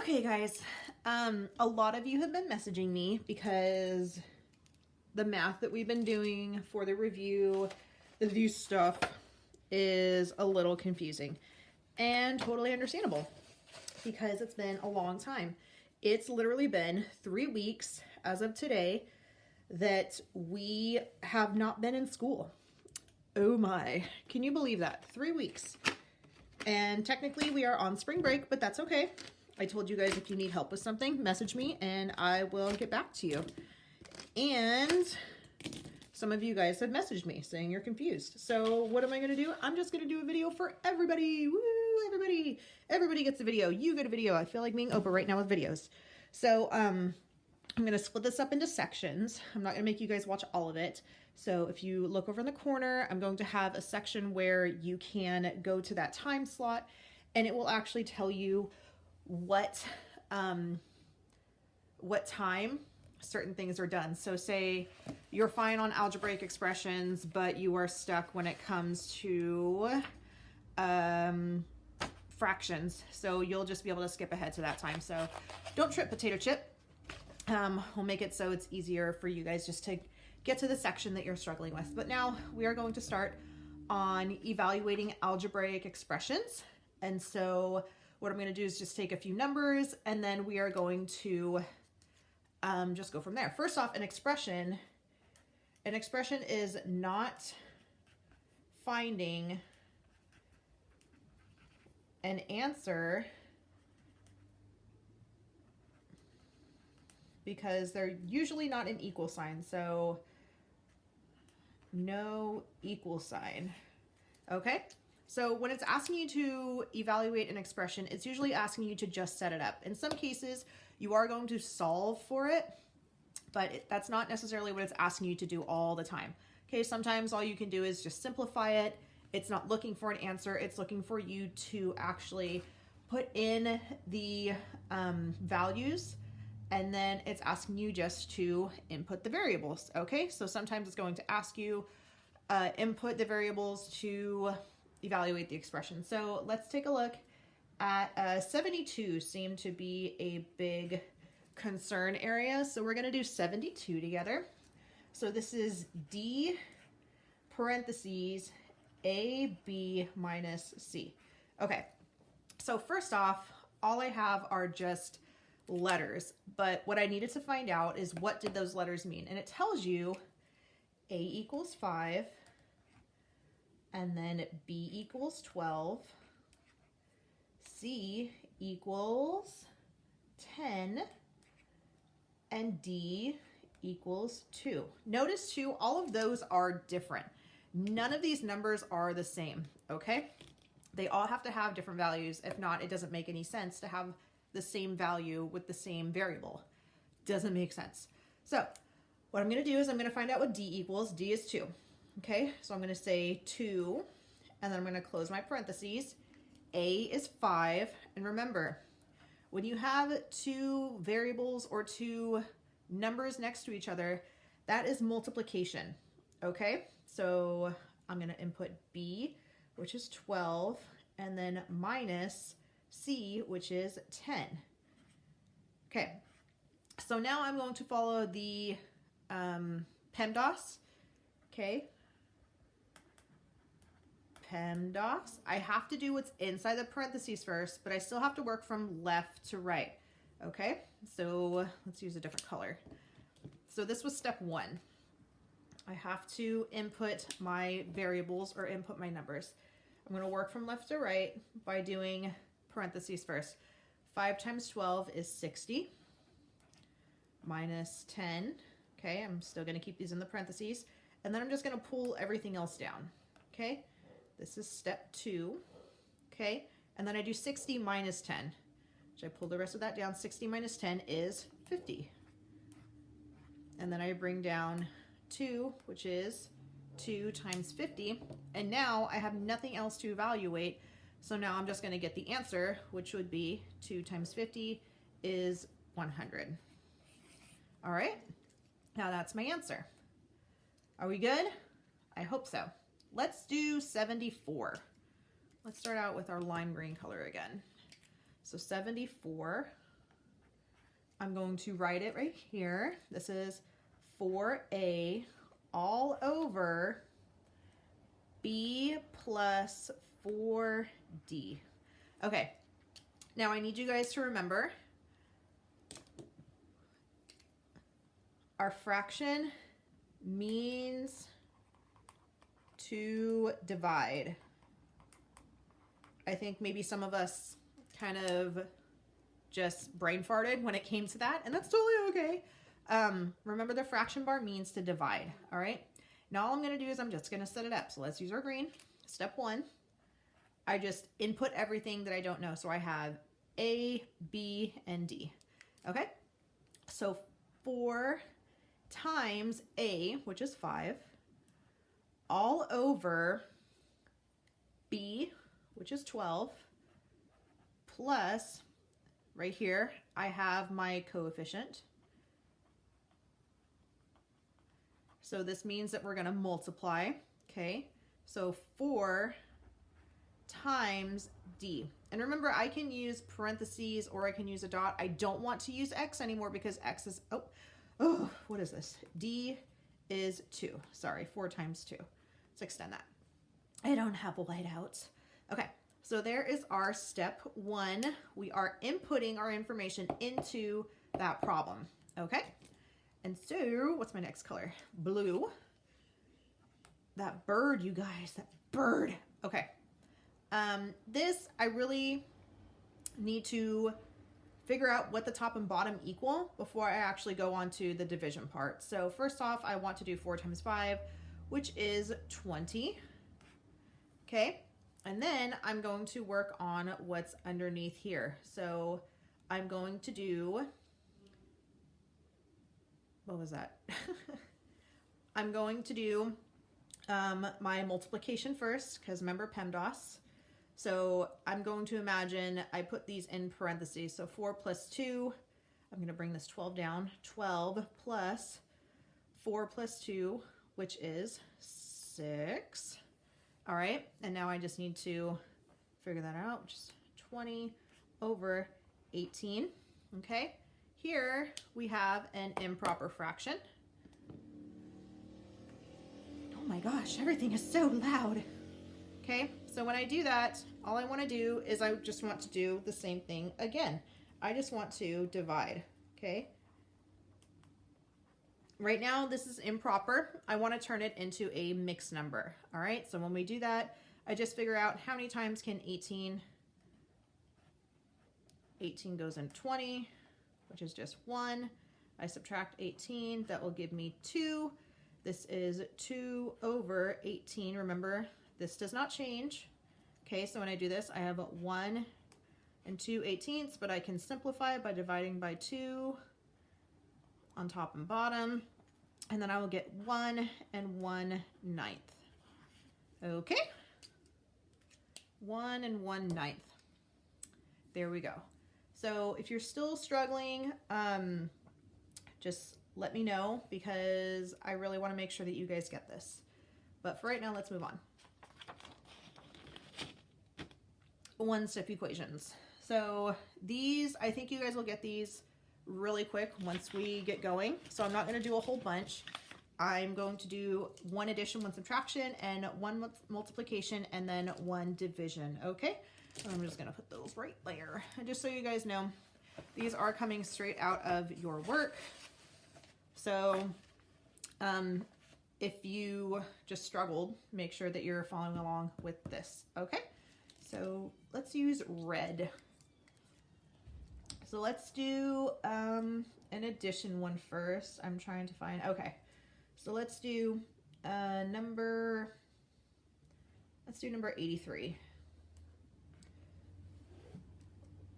Okay, guys, a lot of you have been messaging me because the math that we've been doing for the review, stuff is a little confusing and totally understandable because it's been a long time. It's literally been 3 weeks as of today that we have not been in school. Oh my, can you believe that? 3 weeks. And technically we are on spring break, but that's okay. I told you guys if you need help with something, message me and I will get back to you. And some of you guys have messaged me saying you're confused. So what am I going to do? I'm just going to do a video for everybody. Woo, everybody. Everybody gets a video. You get a video. I feel like being Oprah right now with videos. So I'm going to split this up into sections. I'm not going to make you guys watch all of it. So if you look over in the corner, I'm going to have a section where you can go to that time slot and it will actually tell you what time certain things are done. So say you're fine on algebraic expressions, but you are stuck when it comes to fractions. So you'll just be able to skip ahead to that time. So don't trip, potato chip. We'll make it so it's easier for you guys just to get to the section that you're struggling with. But now we are going to start on evaluating algebraic expressions. And so what I'm going to do is just take a few numbers and then we are going to just go from there. First off, an expression is not finding an answer because they're usually not an equal sign. So no equal sign. Okay. So when it's asking you to evaluate an expression, it's usually asking you to just set it up. In some cases, you are going to solve for it, but that's not necessarily what it's asking you to do all the time. Okay, sometimes all you can do is just simplify it. It's not looking for an answer. It's looking for you to actually put in the values, and then it's asking you just to input the variables. Okay, so sometimes it's going to ask you input the variables to evaluate the expression. So let's take a look at 72 seemed to be a big concern area. So we're going to do 72 together. So this is D parentheses AB minus C. Okay, so first off, all I have are just letters, but what I needed to find out is what did those letters mean? And it tells you A equals 5, and then B equals 12, C equals 10, and D equals 2. Notice too, all of those are different. None of these numbers are the same, okay? They all have to have different values. If not, it doesn't make any sense to have the same value with the same variable. Doesn't make sense. So what I'm gonna do is I'm gonna find out what D equals. D is 2. Okay, so I'm going to say 2, and then I'm going to close my parentheses. A is 5, and remember, when you have two variables or two numbers next to each other, that is multiplication. Okay, so I'm going to input B, which is 12, and then minus C, which is 10. Okay, so now I'm going to follow the PEMDAS. Okay. PEMDAS. I have to do what's inside the parentheses first, but I still have to work from left to right. Okay, so let's use a different color. So this was step 1. I have to input my variables or input my numbers. I'm going to work from left to right by doing parentheses first. 5 times 12 is 60 minus 10. Okay, I'm still going to keep these in the parentheses. And then I'm just going to pull everything else down. Okay. This is step 2, okay? And then I do 60 minus 10, which I pull the rest of that down. 60 minus 10 is 50. And then I bring down 2, which is 2 times 50. And now I have nothing else to evaluate. So now I'm just gonna get the answer, which would be 2 times 50 is 100. All right, now that's my answer. Are we good? I hope so. Let's do 74. Let's start out with our lime green color again. So 74, I'm going to write it right here. This is 4a all over b plus 4d. Okay, now I need you guys to remember our fraction means to divide. I think maybe some of us kind of just brain farted when it came to that, and that's totally okay. Remember, the fraction bar means to divide, all right? Now all I'm gonna do is I'm just gonna set it up. So let's use our green. Step one, I just input everything that I don't know. So I have A, B, and D, okay? So 4 times A, which is 5, all over B, which is 12, plus, right here, I have my coefficient. So this means that we're going to multiply, okay? So 4 times D. And remember, I can use parentheses or I can use a dot. I don't want to use X anymore because X is, oh, what is this? D is 2. Sorry, 4 times 2. Let's extend that. I don't have whiteouts. Okay, so there is our step 1. We are inputting our information into that problem, okay? And so, what's my next color? Blue. That bird, you guys, that bird. Okay. This, I really need to figure out what the top and bottom equal before I actually go on to the division part. So first off, I want to do 4 times 5, which is 20. Okay. And then I'm going to work on what's underneath here. So I'm going to do, what was that? I'm going to do my multiplication first, because remember PEMDAS. So I'm going to imagine I put these in parentheses. So 4 plus 2, I'm going to bring this 12 down. 12 plus 4 plus 2, which is 6. All right, and now I just need to figure that out, which is 20 over 18, okay? Here we have an improper fraction. Oh my gosh, everything is so loud. Okay, so when I do that, all I want to do is I just want to do the same thing again. I just want to divide, okay? Right now, this is improper. I want to turn it into a mixed number, all right? So when we do that, I just figure out how many times can 18 goes in 20, which is just 1. I subtract 18, that will give me 2. This is 2 over 18. Remember, this does not change. Okay, so when I do this, I have 1 and 2/18, but I can simplify by dividing by 2 on top and bottom, and then I will get 1 and 1/9. Okay, 1 and 1/9. There we go. So if you're still struggling, just let me know, because I really want to make sure that you guys get this. But for right now, let's move on. One-step equations. So these, I think you guys will get these really quick once we get going. So I'm not going to do a whole bunch. I'm going to do 1 addition, 1 subtraction, and 1 multiplication, and then 1 division, okay? And I'm just going to put those right there. And just so you guys know, these are coming straight out of your work. So if you just struggled, make sure that you're following along with this, okay? So let's use red. So let's do an addition one first. I'm trying to find, okay. So let's do number 83.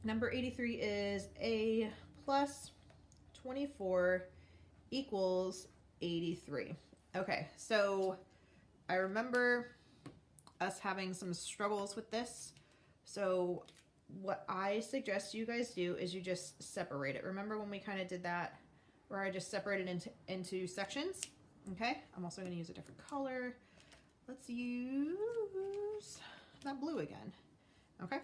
Number 83 is A plus 24 equals 83. Okay, so I remember us having some struggles with this. So what I suggest you guys do is you just separate it. Remember when we kind of did that, where I just separated into sections? Okay, I'm also going to use a different color. Let's use that blue again. Okay,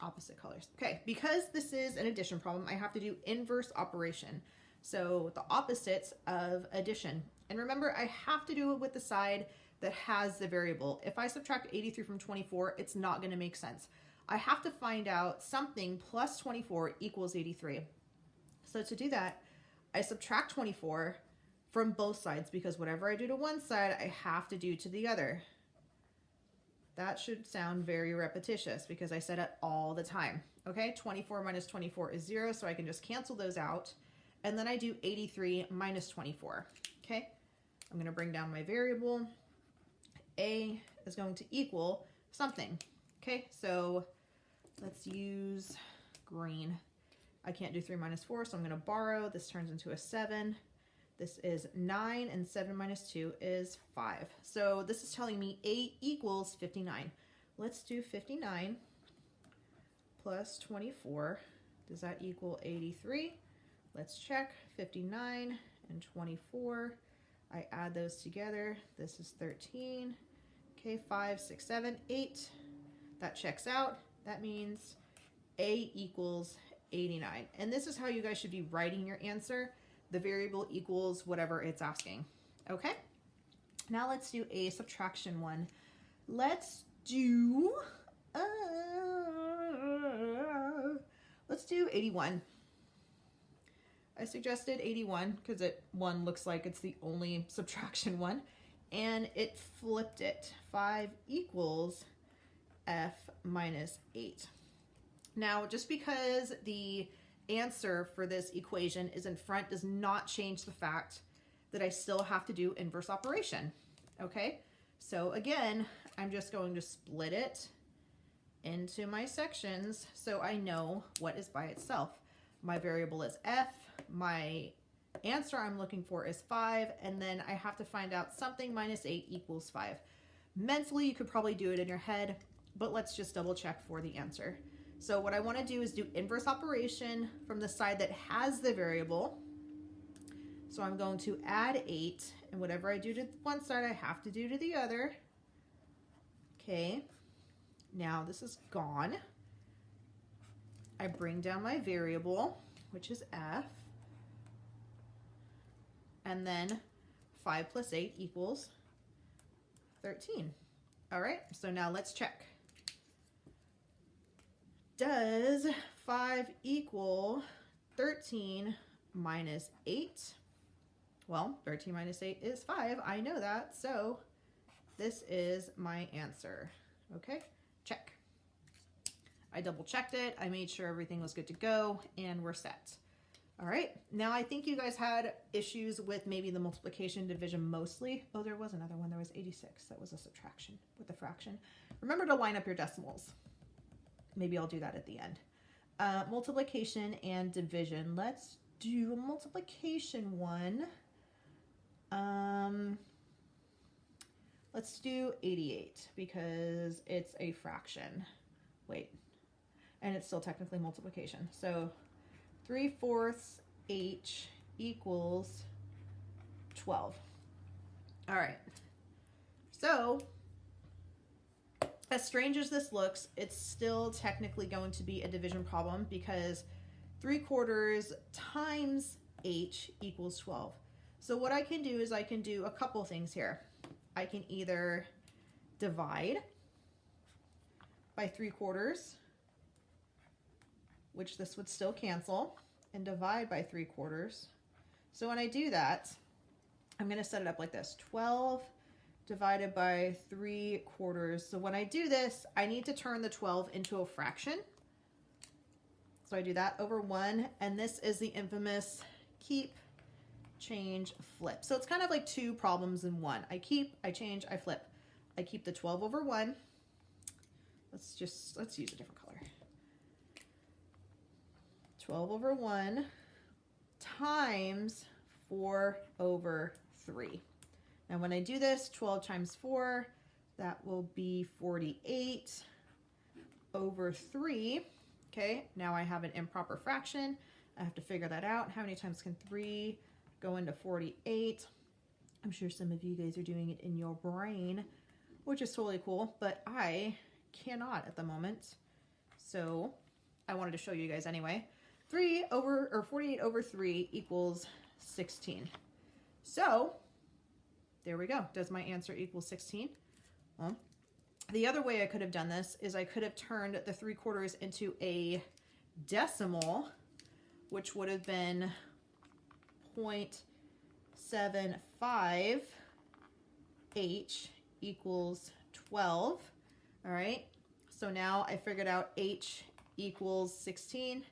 opposite colors. Okay, because this is an addition problem, I have to do inverse operation. So the opposites of addition. And remember, I have to do it with the side that has the variable. If I subtract 83 from 24, it's not going to make sense. I have to find out something plus 24 equals 83. So to do that, I subtract 24 from both sides, because whatever I do to one side, I have to do to the other. That should sound very repetitious because I said it all the time. Okay, 24 minus 24 is 0, so I can just cancel those out. And then I do 83 minus 24. Okay, I'm going to bring down my variable. A is going to equal something. Okay, so let's use green. I can't do 3 minus 4, so I'm going to borrow. This turns into a 7. This is 9, and 7 minus 2 is 5. So this is telling me A equals 59. Let's do 59 plus 24. Does that equal 83? Let's check. 59 and 24. I add those together. This is 13. Okay, 5, 6, 7, 8. That checks out. That means A equals 89. And this is how you guys should be writing your answer. The variable equals whatever it's asking. Okay, now let's do a subtraction one. Let's do 81. I suggested 81 because one looks like it's the only subtraction one, and it flipped it. 5 equals F minus 8. Now, just because the answer for this equation is in front does not change the fact that I still have to do inverse operation. Okay, so again, I'm just going to split it into my sections so I know what is by itself. My variable is F, my answer I'm looking for is 5, and then I have to find out something minus 8 equals 5. Mentally, you could probably do it in your head, but let's just double check for the answer. So what I want to do is do inverse operation from the side that has the variable. So I'm going to add 8, and whatever I do to one side, I have to do to the other. Okay, now this is gone. I bring down my variable, which is F, and then 5 plus 8 equals 13. All right, so now let's check. Does 5 equal 13 minus 8? Well, 13 minus 8 is 5. I know that, so this is my answer. Okay, check. I double checked it. I made sure everything was good to go, and we're set. All right, now I think you guys had issues with maybe the multiplication division mostly. Oh, there was another one. There was 86. That was a subtraction with a fraction. Remember to line up your decimals. Maybe I'll do that at the end. Multiplication and division. Let's do a multiplication one. Let's do 88 because it's a fraction. Wait, and it's still technically multiplication. So 3/4 H equals 12. All right, so as strange as this looks, it's still technically going to be a division problem because 3/4 times H equals 12. So what I can do is I can do a couple things here. I can either divide by 3/4, which this would still cancel, and divide by 3/4. So when I do that, I'm going to set it up like this. 12 divided by 3/4. So when I do this, I need to turn the 12 into a fraction. So I do that over 1, and this is the infamous keep, change, flip. So it's kind of like two problems in one. I keep, I change, I flip. I keep the 12 over 1. Let's use a different color. 12 over 1 times 4 over 3. Now when I do this, 12 times 4, that will be 48 over 3. Okay, now I have an improper fraction. I have to figure that out. How many times can 3 go into 48? I'm sure some of you guys are doing it in your brain, which is totally cool, but I cannot at the moment. So I wanted to show you guys anyway. 48 over 3 equals 16. So there we go. Does my answer equal 16? Well, the other way I could have done this is I could have turned the 3/4 into a decimal, which would have been 0.75 H equals 12. All right. So now I figured out H equals 16.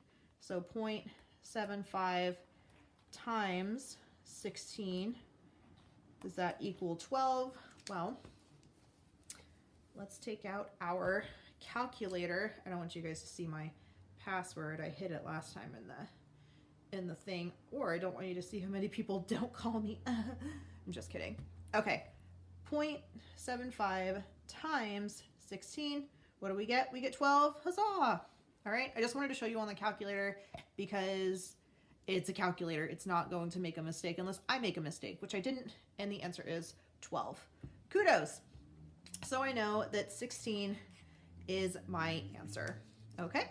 So 0.75 times 16. Does that equal 12? Well, let's take out our calculator. I don't want you guys to see my password. I hid it last time in the thing, or I don't want you to see how many people don't call me. I'm just kidding. Okay. 0.75 times 16. What do we get? We get 12. Huzzah! All right. I just wanted to show you on the calculator because it's a calculator. It's not going to make a mistake unless I make a mistake, which I didn't. And the answer is 12. Kudos. So I know that 16 is my answer. Okay.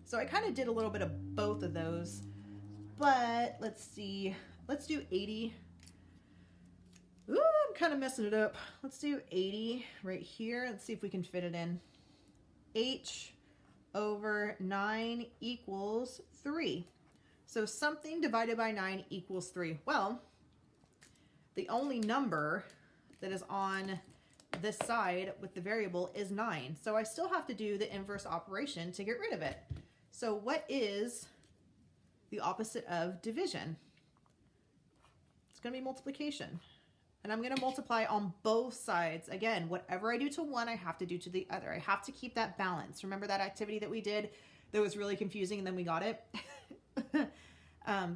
So I kind of did a little bit of both of those, but let's see. Let's do 80. Ooh, I'm kind of messing it up. Let's do 80 right here. Let's see if we can fit it in. H over 9 equals 3. So something divided by 9 equals 3. Well, the only number that is on this side with the variable is 9. So I still have to do the inverse operation to get rid of it. So what is the opposite of division? It's going to be multiplication. And I'm going to multiply on both sides. Again, whatever I do to one, I have to do to the other. I have to keep that balance. Remember that activity that we did that was really confusing and then we got it? But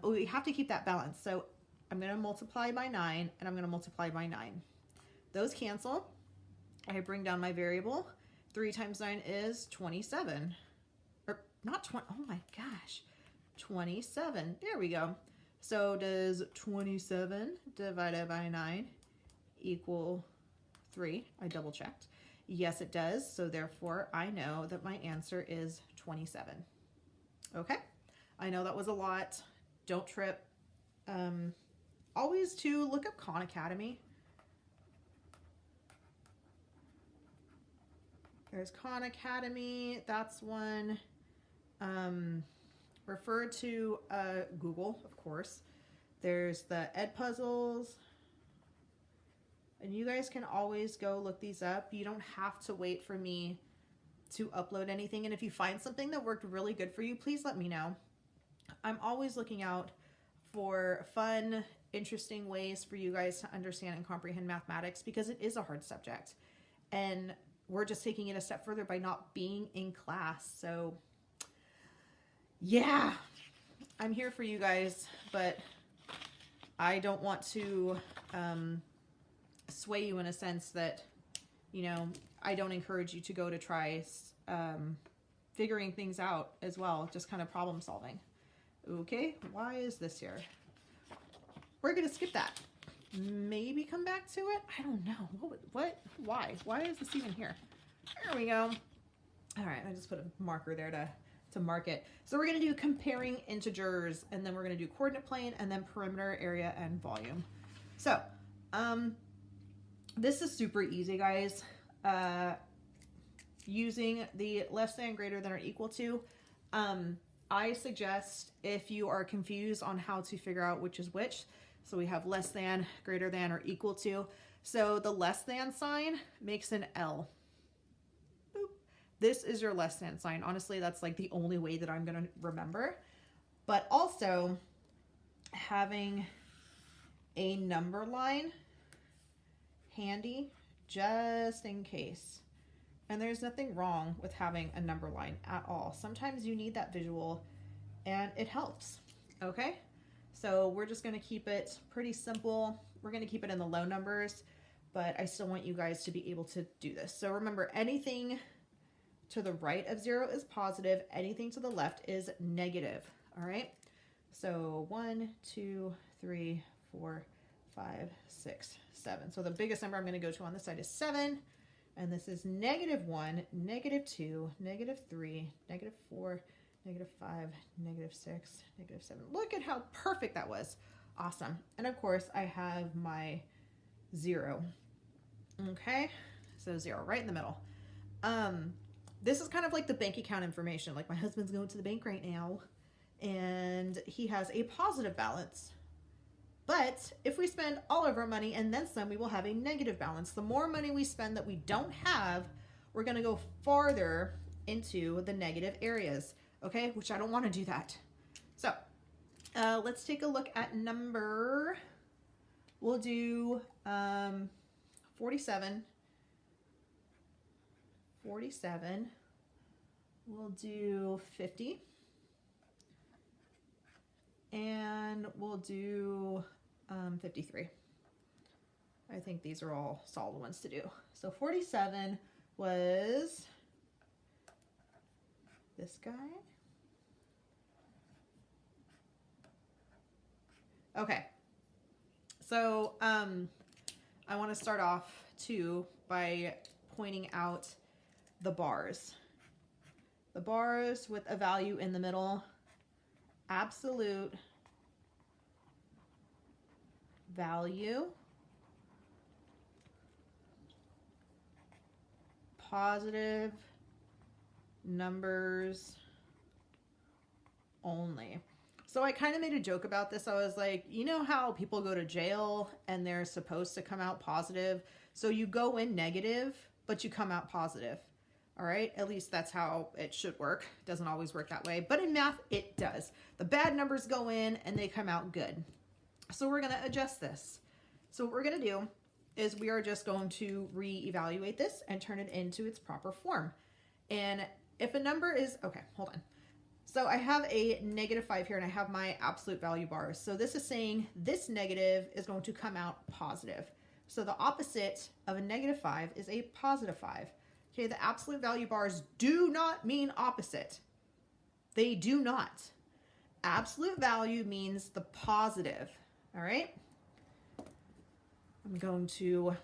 we have to keep that balance. So I'm going to multiply by 9 and I'm going to multiply by 9. Those cancel. I bring down my variable. 3 times 9 is 27. Or not 20. Oh my gosh. 27. There we go. So does 27 divided by 9 equal 3? I double checked. Yes, it does. So therefore, I know that my answer is 27. Okay. I know that was a lot. Don't trip. Always to look up Khan Academy. There's Khan Academy. That's one. Refer to Google, of course. There's the Ed Puzzles. And you guys can always go look these up. You don't have to wait for me to upload anything. And if you find something that worked really good for you, please let me know. I'm always looking out for fun, interesting ways for you guys to understand and comprehend mathematics because it is a hard subject. And we're just taking it a step further by not being in class. So yeah, I'm here for you guys, but I don't want to sway you in a sense that, you know, I don't encourage you to go to try figuring things out as well, just kind of problem solving. Okay, why is this here? We're going to skip that. Maybe come back to it? I don't know. What? Why? Why is this even here? There we go. All right, I just put a marker there to mark it. So we're going to do comparing integers, and then we're going to do coordinate plane, and then perimeter, area, and volume. So this is super easy, guys. Using the less than, greater than, or equal to. I suggest if you are confused on how to figure out which is which, so we have less than, greater than, or equal to. So the less than sign makes an L. Boop. This is your less than sign. Honestly, that's like the only way that I'm going to remember. But also having a number line handy just in case. And there's nothing wrong with having a number line at all. Sometimes you need that visual and it helps. Okay? So we're just going to keep it pretty simple. We're going to keep it in the low numbers, but I still want you guys to be able to do this. So remember, anything to the right of 0 is positive. Anything to the left is negative. All right? So 1, 2, 3, 4, 5, 6, 7. So the biggest number I'm going to go to on this side is 7. And this is -1, -2, -3, -4, -5, -6, -7. Look at how perfect that was. Awesome. And of course, I have my 0. Okay, so 0 right in the middle. This is kind of like the bank account information. Like my husband's going to the bank right now and he has a positive balance. But if we spend all of our money and then some, we will have a negative balance. The more money we spend that we don't have, we're going to go farther into the negative areas, okay? Which I don't want to do that. So let's take a look at number, we'll do 47. 47. We'll do 50. And we'll do 53. I think these are all solid ones to do. So 47 was this guy. Okay. So I want to start off too by pointing out the bars. The bars with a value in the middle. Absolute value, positive numbers only. So I kind of made a joke about this. I was like, you know how people go to jail and they're supposed to come out positive? So you go in negative, but you come out positive. All right, at least that's how it should work. It doesn't always work that way, but in math, it does. The bad numbers go in and they come out good. So we're gonna adjust this. So what we're gonna do is we are just going to reevaluate this and turn it into its proper form. And if a number is, okay, hold on. So I have a -5 here and I have my absolute value bars. So this is saying this negative is going to come out positive. So the opposite of a -5 is a +5. Okay, the absolute value bars do not mean opposite. They do not. Absolute value means the positive, all right? I'm going to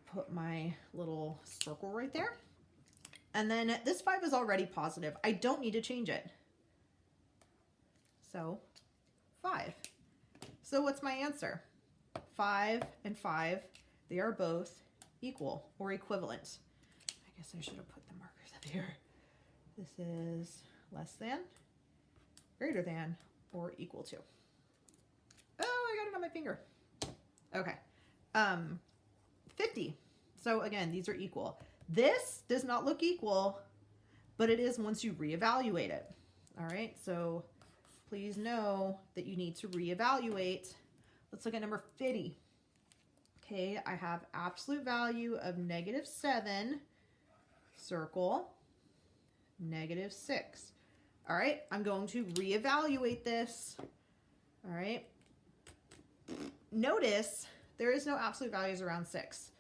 put my little circle right there. And then this 5 is already positive. I don't need to change it. So 5. So what's my answer? 5 and 5, they are both equal or equivalent. I guess I should have put the markers up here. This is less than, greater than, or equal to. Oh, I got it on my finger. Okay. 50. So again, these are equal. This does not look equal, but it is once you reevaluate it. All right, so please know that you need to reevaluate. Let's look at number 50. Okay, I have absolute value of -7, circle, -6. All right, I'm going to reevaluate this. All right, notice there is no absolute values around 6.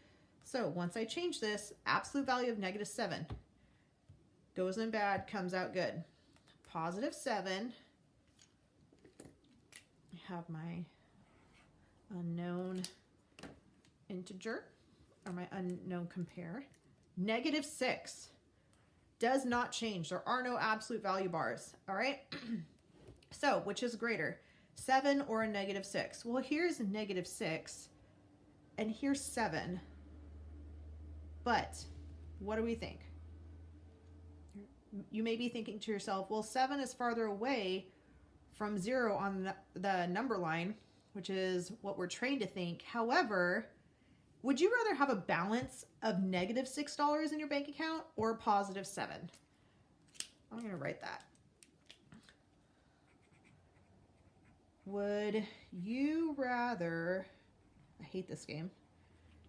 So once I change this, absolute value of -7 goes in bad, comes out good. +7. I have my unknown integer, or my unknown compare. -6 does not change. There are no absolute value bars, all right? So which is greater, 7 or a -6? Well, here's -6 and here's 7. But what do we think? You may be thinking to yourself, well, 7 is farther away from 0 on the number line, which is what we're trained to think. However, would you rather have a balance of -$6 in your bank account or +7? I'm going to write that. Would you rather, I hate this game,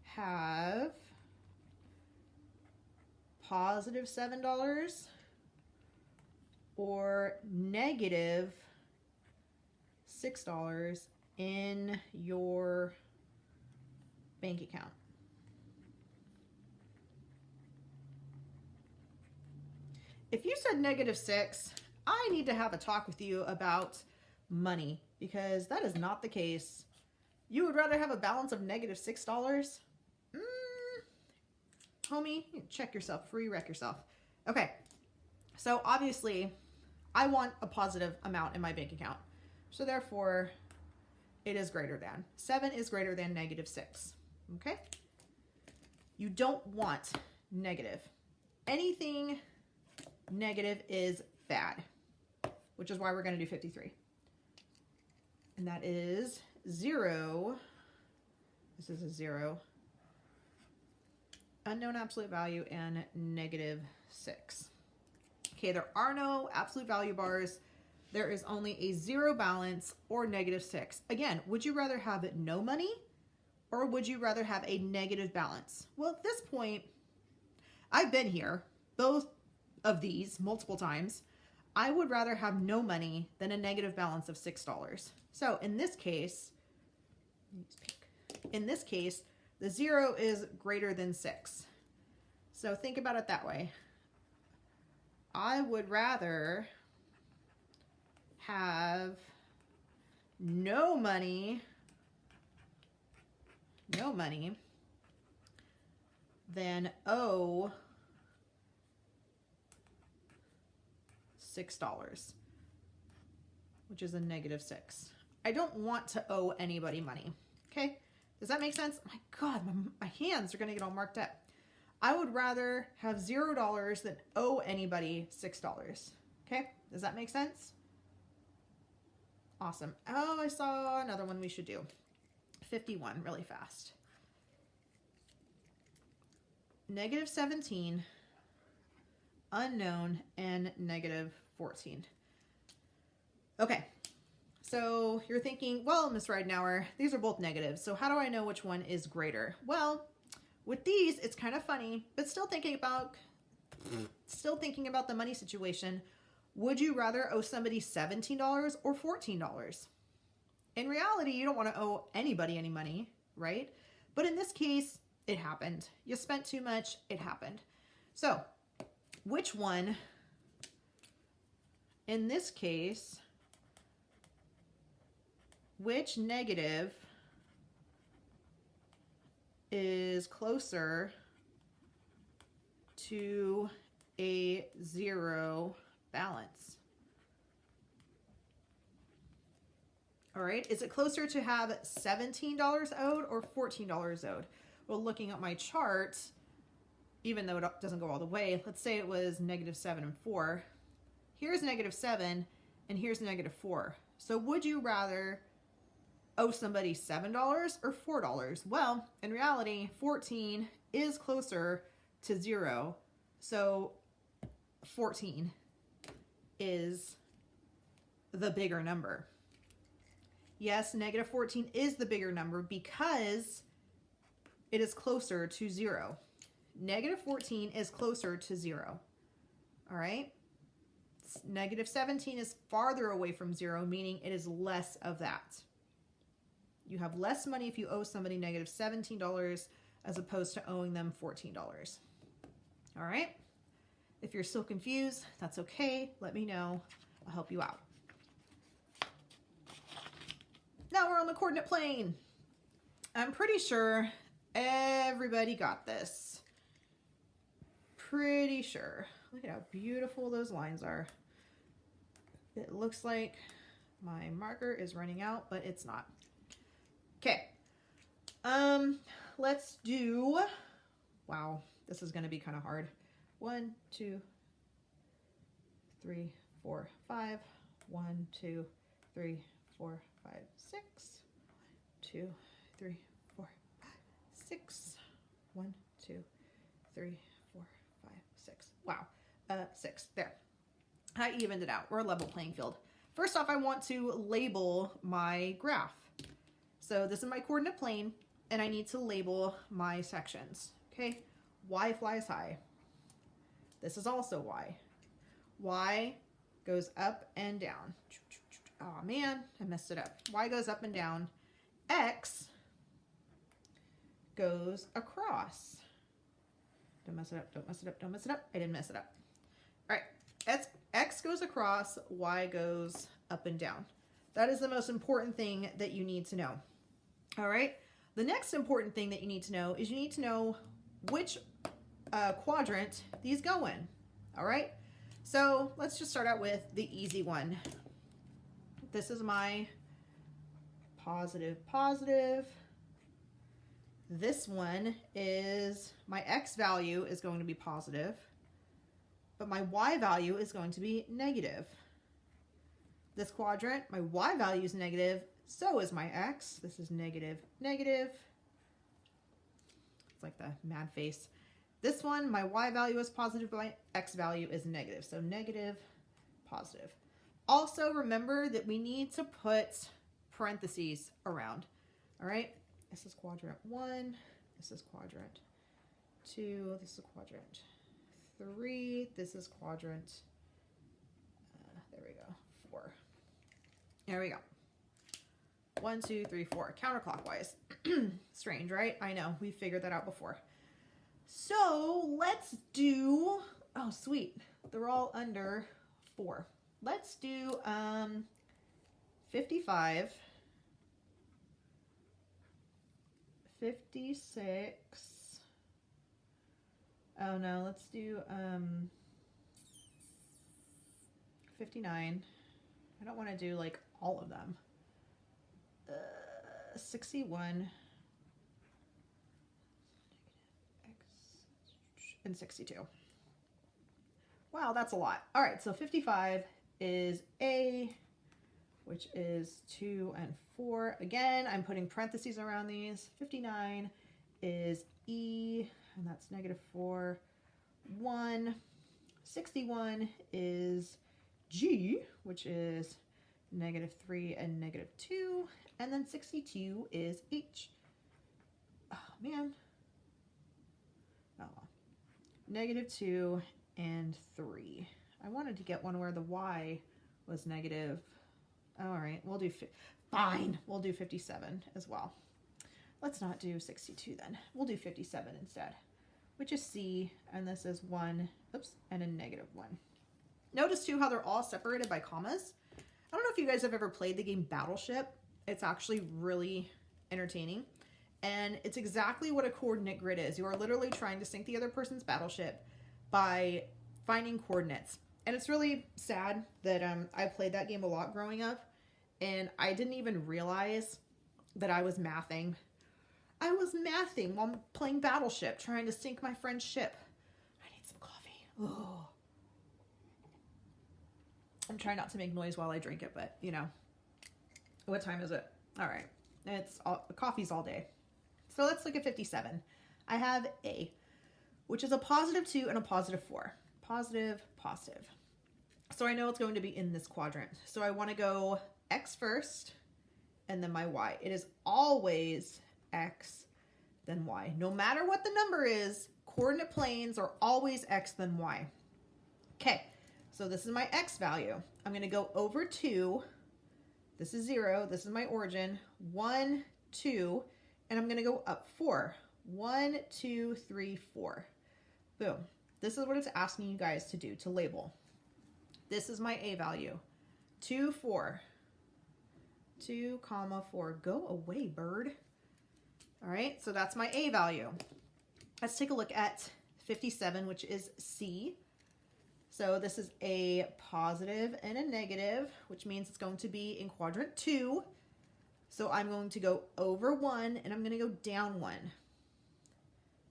have +$7 or -$6 in your bank account? If you said -6, I need to have a talk with you about money, because that is not the case. You would rather have a balance of -$6? homie. Check yourself before you wreck yourself. Okay, so obviously I want a positive amount in my bank account. So therefore, it is greater than. 7 is greater than negative 6. Okay? You don't want negative. Anything negative is bad, which is why we're going to do 53. And that is 0. This is a 0. Unknown absolute value and negative 6. Okay, there are no absolute value bars. There is only a 0 balance or negative 6. Again, would you rather have no money or would you rather have a negative balance? Well, at this point, I've been here, both of these multiple times. I would rather have no money than a negative balance of $6. So in this case, the 0 is greater than 6. So think about it that way. I would rather have no money than owe $6, which is a negative 6. I don't want to owe anybody money. Okay? Does that make sense? My God, my hands are going to get all marked up. I would rather have $0 than owe anybody $6. Okay? Does that make sense? Awesome. Oh, I saw another one we should do. 51, really fast. Negative 17, unknown, and negative 14. Okay. So you're thinking, well, Miss Ridenauer, these are both negatives. So how do I know which one is greater? Well, with these, it's kind of funny, but still thinking about the money situation. Would you rather owe somebody $17 or $14? In reality, you don't want to owe anybody any money, right? But in this case, it happened. You spent too much, it happened. So, which one, in this case, which negative is closer to a 0 balance? All right, is it closer to have $17 owed or $14 owed? Well, looking at my chart, even though it doesn't go all the way, let's say it was negative 7 and 4. Here's negative 7 and here's negative 4. So would you rather owe somebody $7 or $4? Well, in reality, 14 is closer to 0. So 14 is the bigger number. Yes, negative 14 is the bigger number because it is closer to 0. Negative 14 is closer to 0. All right? Negative 17 is farther away from 0, meaning it is less of that. You have less money if you owe somebody negative $17 as opposed to owing them $14. All right? If you're still confused, that's okay. Let me know. I'll help you out. Now we're on the coordinate plane. I'm pretty sure everybody got this. Pretty sure. Look at how beautiful those lines are. It looks like my marker is running out, but it's not. Okay. Let's do, wow, this is going to be kind of hard. 1, 2, 3, 4, 5. 1, 2, 3, 4, 5, 6. 2, 3, 4, 5, 6. 1, 2, 3, 4, 5, 6. Wow. 6. There. I evened it out. We're a level playing field. First off, I want to label my graph. So this is my coordinate plane, and I need to label my sections. Okay? Y flies high. This is also Y. Y goes up and down. Oh man, I messed it up. Y goes up and down. X goes across. Don't mess it up, don't mess it up, don't mess it up. I didn't mess it up. All right, X goes across, Y goes up and down. That is the most important thing that you need to know. All right, the next important thing that you need to know is you need to know which quadrant these go in. All right, so let's just start out with the easy one. This is my positive, positive. This one is, my X value is going to be positive, but my Y value is going to be negative. This quadrant, my Y value is negative, so is my X. This is negative, negative. It's like the mad face. This one, my Y value is positive, but my X value is negative. So negative, positive. Also remember that we need to put parentheses around. All right, this is quadrant 1, this is quadrant 2, this is quadrant 3, this is quadrant, there we go, 4. There we go. 1, 2, 3, 4, counterclockwise. Strange, right? I know, we figured that out before. So let's do, oh sweet, they're all under 4. Let's do 55, 56, oh no, let's do 59. I don't want to do like all of them. 61 and 62. Wow, that's a lot. All right, so 55 is A, which is 2 and 4. Again, I'm putting parentheses around these. 59 is E, and that's -4, 1. 61 is G, which is -3 and -2. And then 62 is H. Oh, man. Oh, -2 and 3. I wanted to get one where the Y was negative. All right, we'll do, fine, we'll do 57 as well. Let's not do 62 then. We'll do 57 instead, which is C, and this is 1, oops, and a -1. Notice too how they're all separated by commas. I don't know if you guys have ever played the game Battleship. It's actually really entertaining. And it's exactly what a coordinate grid is. You are literally trying to sink the other person's battleship by finding coordinates. And it's really sad that I played that game a lot growing up, and I didn't even realize that I was mathing. I was mathing while playing Battleship, trying to sink my friend's ship. I need some coffee. Oh. I'm trying not to make noise while I drink it, but you know. What time is it? All right. Coffee's all day. So let's look at 57. I have A, which is a +2 and a +4. Positive, positive. So I know it's going to be in this quadrant. So I want to go X first and then my Y. It is always X, then Y. No matter what the number is, coordinate planes are always X, then Y. Okay, so this is my X value. I'm going to go over 2. This is 0. This is my origin. 1, 2, and I'm going to go up 4. 1, 2, 3, 4. Boom. This is what it's asking you guys to do, to label. This is my A value. 2, 4. 2, 4. Go away, bird. All right, so that's my A value. Let's take a look at 57, which is C. So this is a positive and a negative, which means it's going to be in quadrant 2. So I'm going to go over 1 and I'm going to go down 1.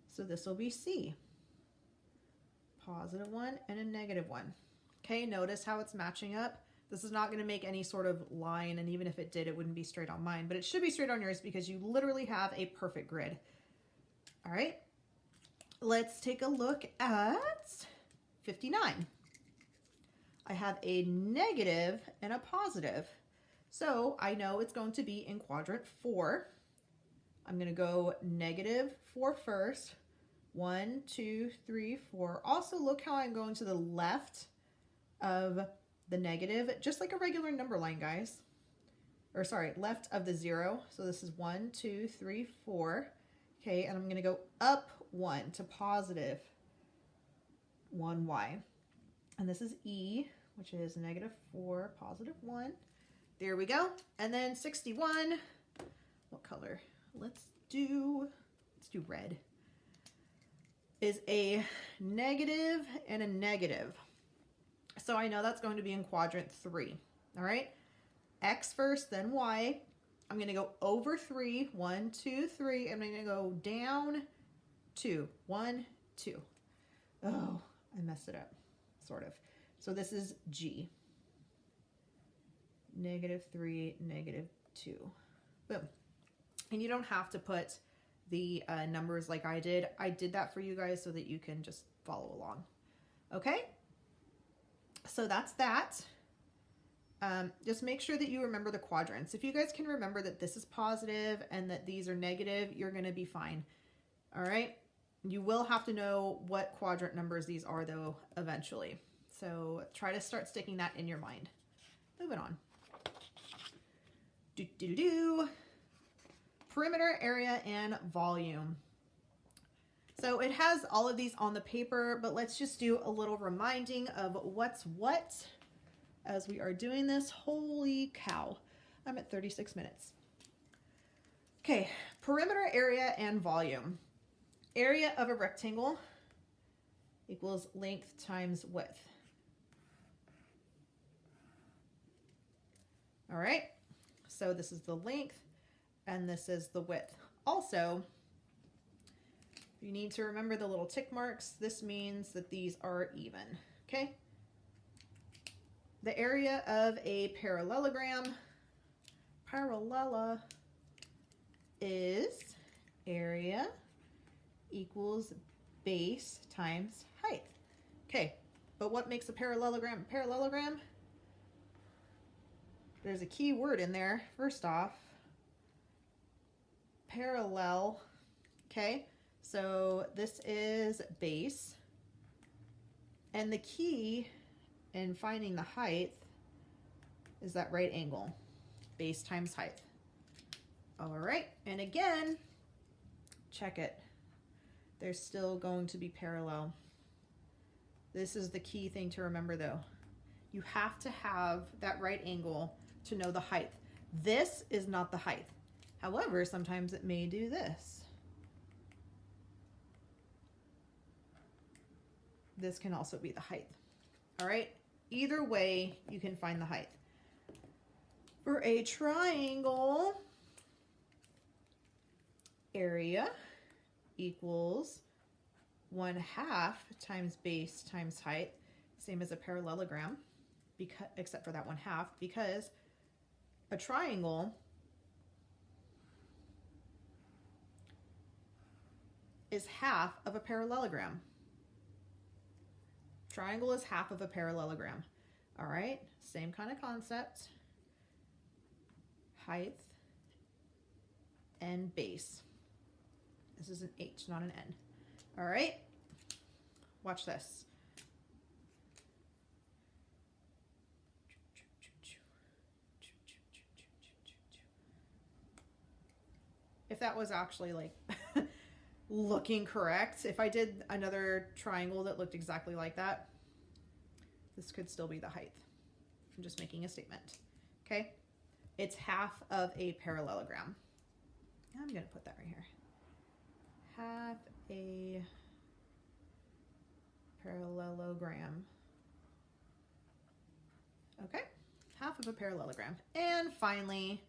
So this will be C. +1 and a -1. Okay, notice how it's matching up. This is not going to make any sort of line, and even if it did, it wouldn't be straight on mine, but it should be straight on yours because you literally have a perfect grid. All right, let's take a look at 59. I have a negative and a positive. So I know it's going to be in quadrant 4. I'm going to go -4 first. 1, 2, 3, 4. Also, look how I'm going to the left of the negative, just like a regular number line, guys. Or sorry, left of the 0. So this is 1, 2, 3, 4. Okay, and I'm going to go up 1 to +1y. And this is E, which is -4, +1. There we go. And then 61. What color? Let's do red. is a negative and a negative. So I know that's going to be in quadrant 3. All right. X first, then Y. I'm going to go over 3. 1, 2, 3. I'm going to go down 2. 1, 2. Oh, I messed it up. Sort of. So this is G. Negative 3, negative 2. Boom. And you don't have to put the numbers like I did. I did that for you guys so that you can just follow along. Okay? So that's that. Just make sure that you remember the quadrants. If you guys can remember that this is positive and that these are negative, you're going to be fine. All right? You will have to know what quadrant numbers these are, though, eventually. So try to start sticking that in your mind. Moving on. Perimeter, area, and volume. So it has all of these on the paper, but let's just do a little reminding of what's what as we are doing this. Holy cow. I'm at 36 minutes. Okay, perimeter, area, and volume. Area of a rectangle equals length times width. All right, so this is the length and this is the width. Also, you need to remember the little tick marks. This means that these are even, okay? The area of a parallelogram, is area equals base times height. Okay, but what makes a parallelogram a parallelogram? There's a key word in there. First off, parallel. Okay, so this is base. And the key in finding the height is that right angle. Base times height. All right, and again, check it. They're still going to be parallel. This is the key thing to remember, though. You have to have that right angle to know the height. This is not the height. However, sometimes it may do this. This can also be the height. All right, either way, you can find the height. For a triangle, area equals 1/2 times base times height, same as a parallelogram, because, except for that 1/2, because a triangle is half of a parallelogram. Triangle is half of a parallelogram. All right, same kind of concept. Height and base. This is an H, not an N. All right, watch this. If that was actually like looking correct, if I did another triangle that looked exactly like that, this could still be the height. I'm just making a statement, okay? It's half of a parallelogram. I'm gonna put that right here. Half a parallelogram. Okay, half of a parallelogram. And finally,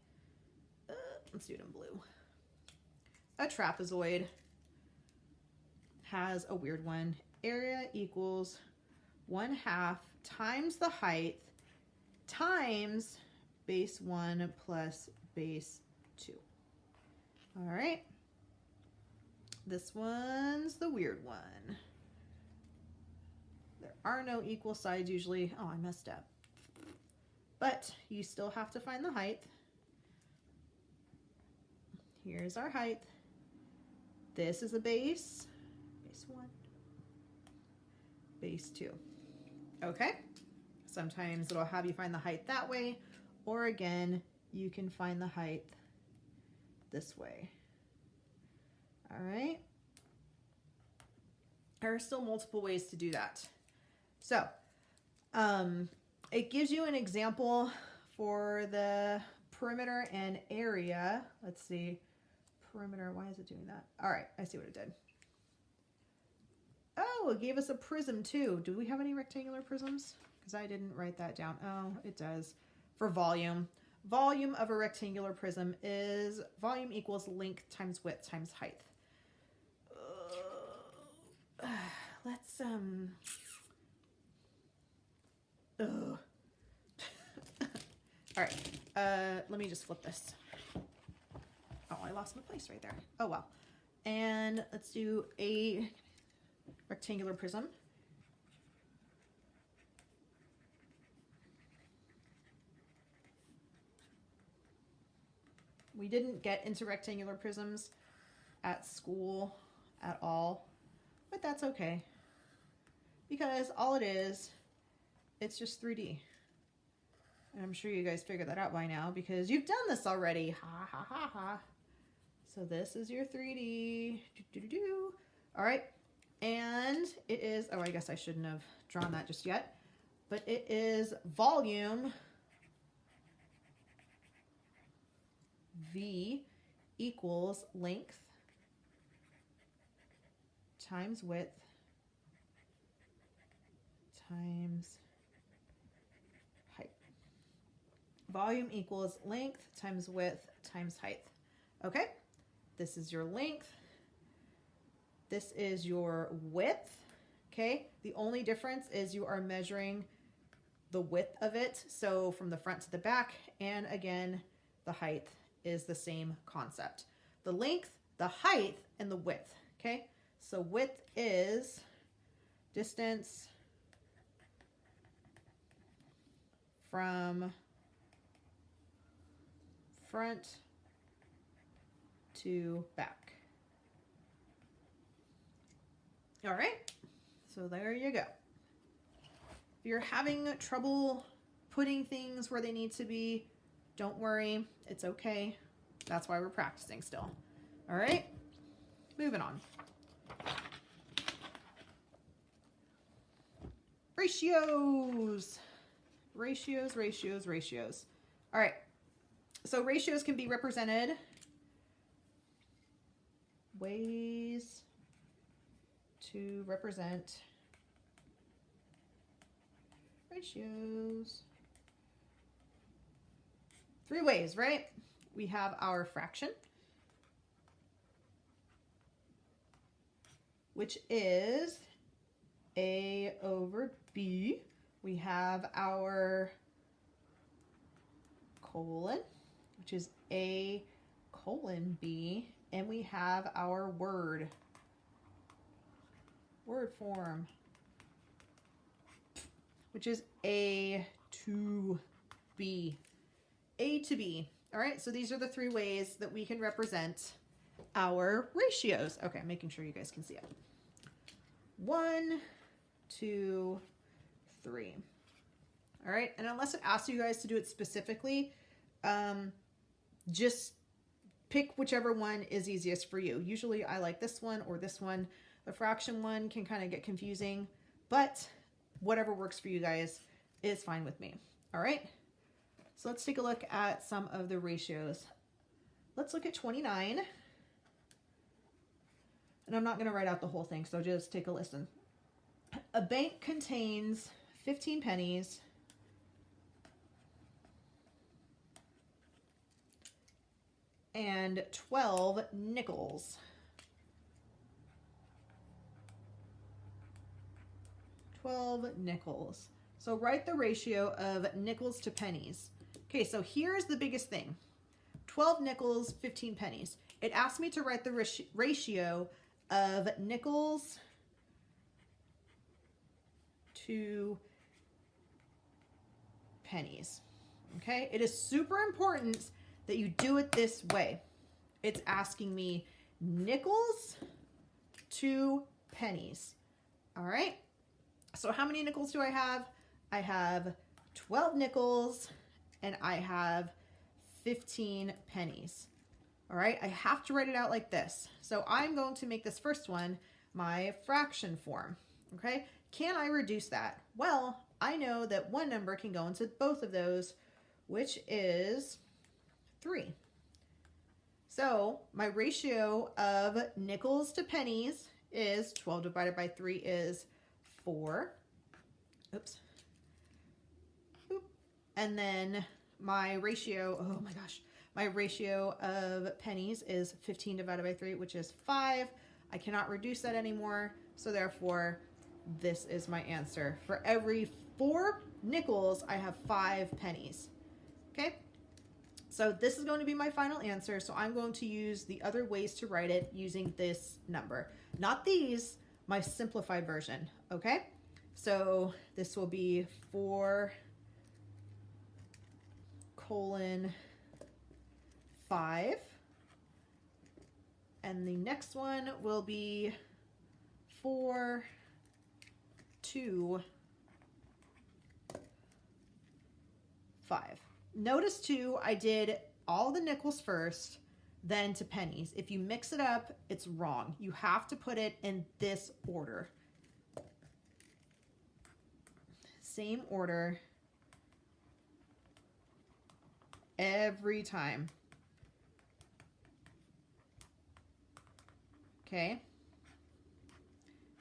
let's do it in blue. A trapezoid has a weird one. Area equals 1/2 times the height times base 1 plus base 2. All right. This one's the weird one. There are no equal sides usually. Oh, I messed up. But you still have to find the height. Here's our height. This is a base. Base 1. Base 2. Okay? Sometimes it'll have you find the height that way, or again, you can find the height this way. All right? There are still multiple ways to do that. So, it gives you an example for the perimeter and area. Let's see. Perimeter, why is it doing that? All right, I see what it did. Oh, it gave us a prism too. Do we have any rectangular prisms? Because I didn't write that down. Oh, it does. For volume. Volume of a rectangular prism is volume equals length times width times height. Let's, All right, let me just flip this. Oh, I lost my place right there. Oh, well. And let's do a rectangular prism. We didn't get into rectangular prisms at school at all, but that's okay. Because all it is, it's just 3D. And I'm sure you guys figured that out by now because you've done this already. Ha ha ha ha. So this is your 3D. All right. And it is, oh, I guess I shouldn't have drawn that just yet. But it is volume V equals length times width times height. Volume equals length times width times height. Okay, this is your length. This is your width. Okay, the only difference is you are measuring the width of it. So from the front to the back, and again, the height is the same concept. The length, the height, and the width. Okay, so width is distance from front to back. All right, so there you go. If you're having trouble putting things where they need to be, don't worry, it's okay. That's why we're practicing still. All right, moving on. Ratios. Ratios, ratios, ratios. All right, so ratios can be represented ways to represent ratios. 3 ways, right? We have our fraction, which is A over B. We have our colon, which is A colon B. And we have our word form, which is A to B. A to B. All right, so these are the 3 ways that we can represent our ratios. Okay, I'm making sure you guys can see it. 1, 2, 3. All right, and unless it asks you guys to do it specifically, just pick whichever one is easiest for you. Usually I like this one or this one. The fraction one can kind of get confusing, but whatever works for you guys is fine with me. All right, so let's take a look at some of the ratios. Let's look at 29. And I'm not going to write out the whole thing, so just take a listen. A bank contains 15 pennies and 12 nickels. 12 nickels. So write the ratio of nickels to pennies. Okay, so here's the biggest thing. 12 nickels, 15 pennies. It asked me to write the ratio of nickels to pennies. Okay, it is super important that you do it this way. It's asking me nickels to pennies. All right, so how many nickels do I have? I have 12 nickels and I have 15 pennies. All right, I have to write it out like this. So I'm going to make this first one my fraction form. Okay, can I reduce that? Well, I know that one number can go into both of those, which is 3. So my ratio of nickels to pennies is 12 divided by 3 is 4. Oops. Oop. And then my ratio, oh my gosh, my ratio of pennies is 15 divided by 3, which is 5. I cannot reduce that anymore, so therefore this is my answer. For every 4 nickels, I have 5 pennies. Okay? So this is going to be my final answer, so I'm going to use the other ways to write it using this number. Not these, my simplified version, okay? So this will be 4 colon 5. And the next one will be 4, 2, 5. Notice too, I did all the nickels first, then to pennies. If you mix it up, it's wrong. You have to put it in this order. Same order every time. Okay?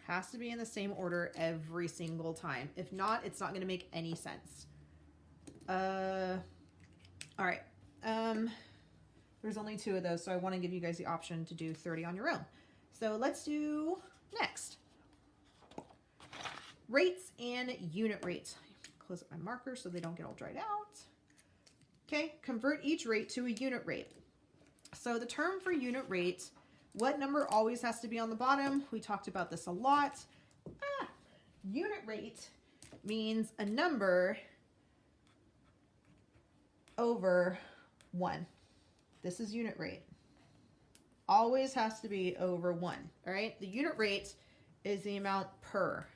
Has to be in the same order every single time. If not, it's not going to make any sense. All right. There's only 2 of those, so I want to give you guys the option to do 30 on your own. So let's do next. Rates and unit rates. Close up my markers so they don't get all dried out. Okay, convert each rate to a unit rate. So the term for unit rate, what number always has to be on the bottom? We talked about this a lot. Unit rate means a number over 1. This is unit rate. Always has to be over 1, all right? The unit rate is the amount per.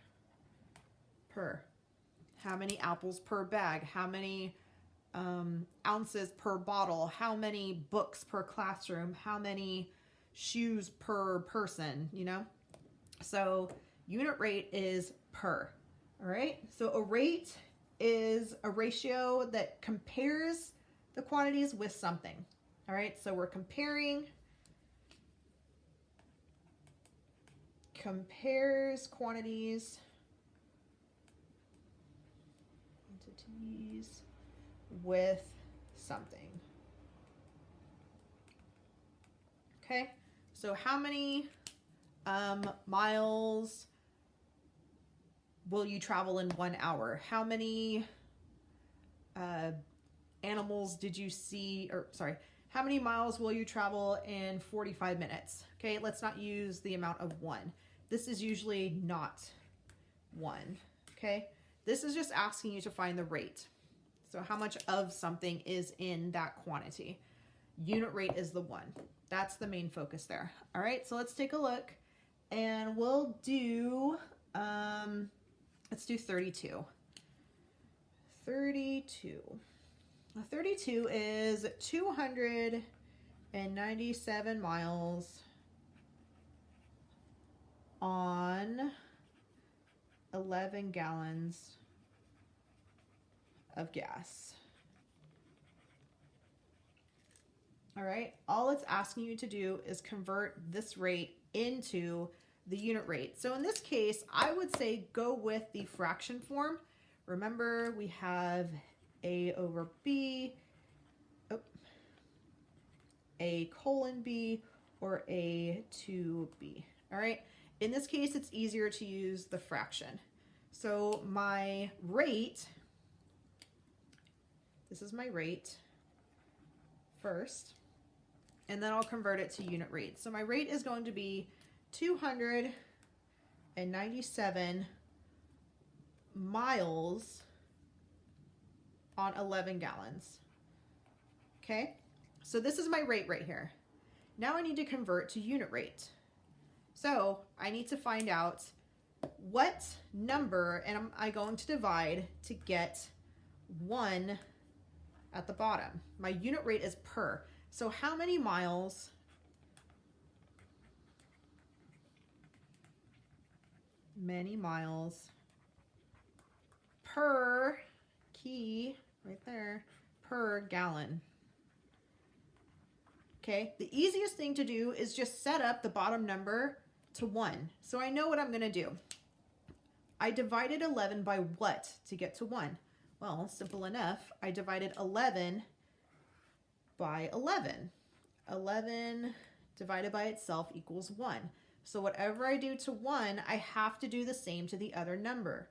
How many apples per bag? How many ounces per bottle? How many books per classroom? How many shoes per person, you know? So unit rate is per, all right? So a rate is a ratio that compares the quantities with something. All right, so we're compares quantities, entities with something. Okay, so how many miles will you travel in 1 hour? How many animals did you see, or sorry, how many miles will you travel in 45 minutes? Okay, let's not use the amount of 1. This is usually not 1, okay? This is just asking you to find the rate. So how much of something is in that quantity? Unit rate is the 1. That's the main focus there. All right, so let's take a look, and we'll do, let's do 32. 32. 32 is 297 miles on 11 gallons of gas. All right, all it's asking you to do is convert this rate into the unit rate. So in this case, I would say go with the fraction form. Remember, we have A over B, A colon B, or A to B. All right, in this case, it's easier to use the fraction. So my rate, this is my rate first, and then I'll convert it to unit rate. So my rate is going to be 297 miles on 11 gallons. Okay, so this is my rate right here. Now I need to convert to unit rate. So I need to find out what number am I going to divide to get 1 at the bottom. My unit rate is per. So how many miles per, key right there, per gallon. Okay, the easiest thing to do is just set up the bottom number to 1. So I know what I'm going to do. I divided 11 by what to get to 1? Well, simple enough. I divided 11 by 11. 11 divided by itself equals 1. So whatever I do to 1, I have to do the same to the other number.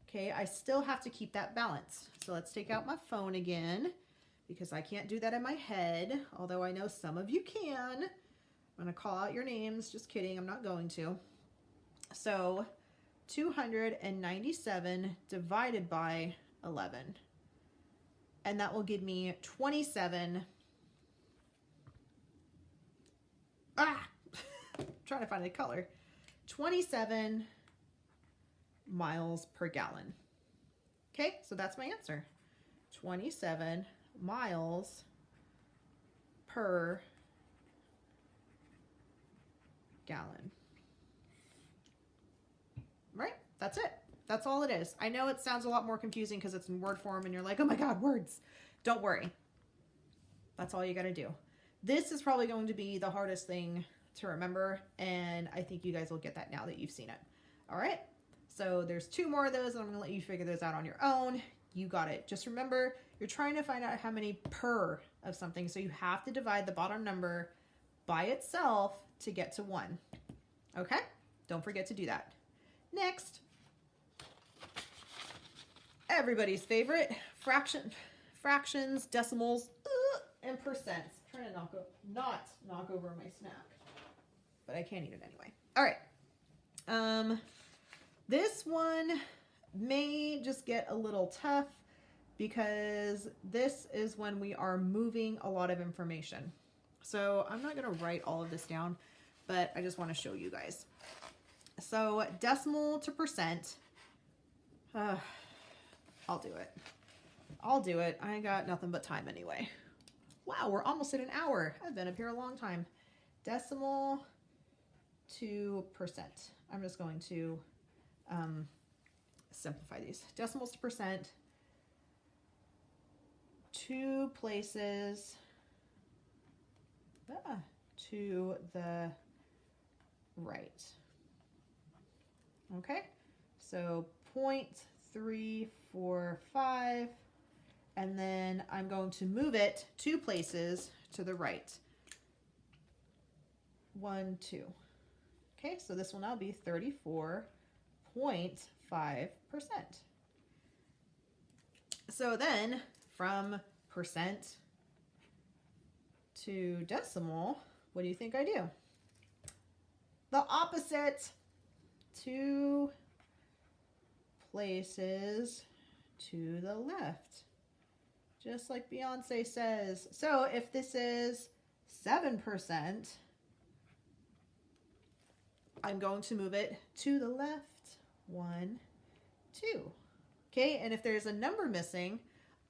Okay, I still have to keep that balance. So let's take out my phone again, because I can't do that in my head, although I know some of you can. I'm going to call out your names. Just kidding, I'm not going to. So 297 divided by 11. And that will give me 27. Trying to find a color. 27 miles per gallon. Okay, so that's my answer. 27 miles per gallon. Right? That's it. That's all it is. I know it sounds a lot more confusing because it's in word form and you're like, oh my God, words. Don't worry. That's all you got to do. This is probably going to be the hardest thing to remember, and I think you guys will get that now that you've seen it. All right, so there's 2 more of those, and I'm gonna let you figure those out on your own. You got it. Just remember, you're trying to find out how many per of something, so you have to divide the bottom number by itself to get to 1. Okay, don't forget to do that. Next, everybody's favorite, fractions, decimals, and percents. I'm trying to not knock over my snack, but I can't eat it anyway. All right. This one may just get a little tough because this is when we are moving a lot of information. So I'm not going to write all of this down, but I just want to show you guys. So decimal to percent, I'll do it. I'll do it. I ain't got nothing but time anyway. Wow, we're almost at an hour. I've been up here a long time. Decimal to percent. I'm just going to simplify these. Decimals to percent. 2 places to the right. Okay, so 0.345, and then I'm going to move it 2 places to the right. 1, 2. Okay, so this will now be 34.5%. So then from percent to decimal, what do you think I do? The opposite. 2 places to the left, just like Beyonce says. So if this is 7%, I'm going to move it to the left. 1, 2. Okay, and if there's a number missing,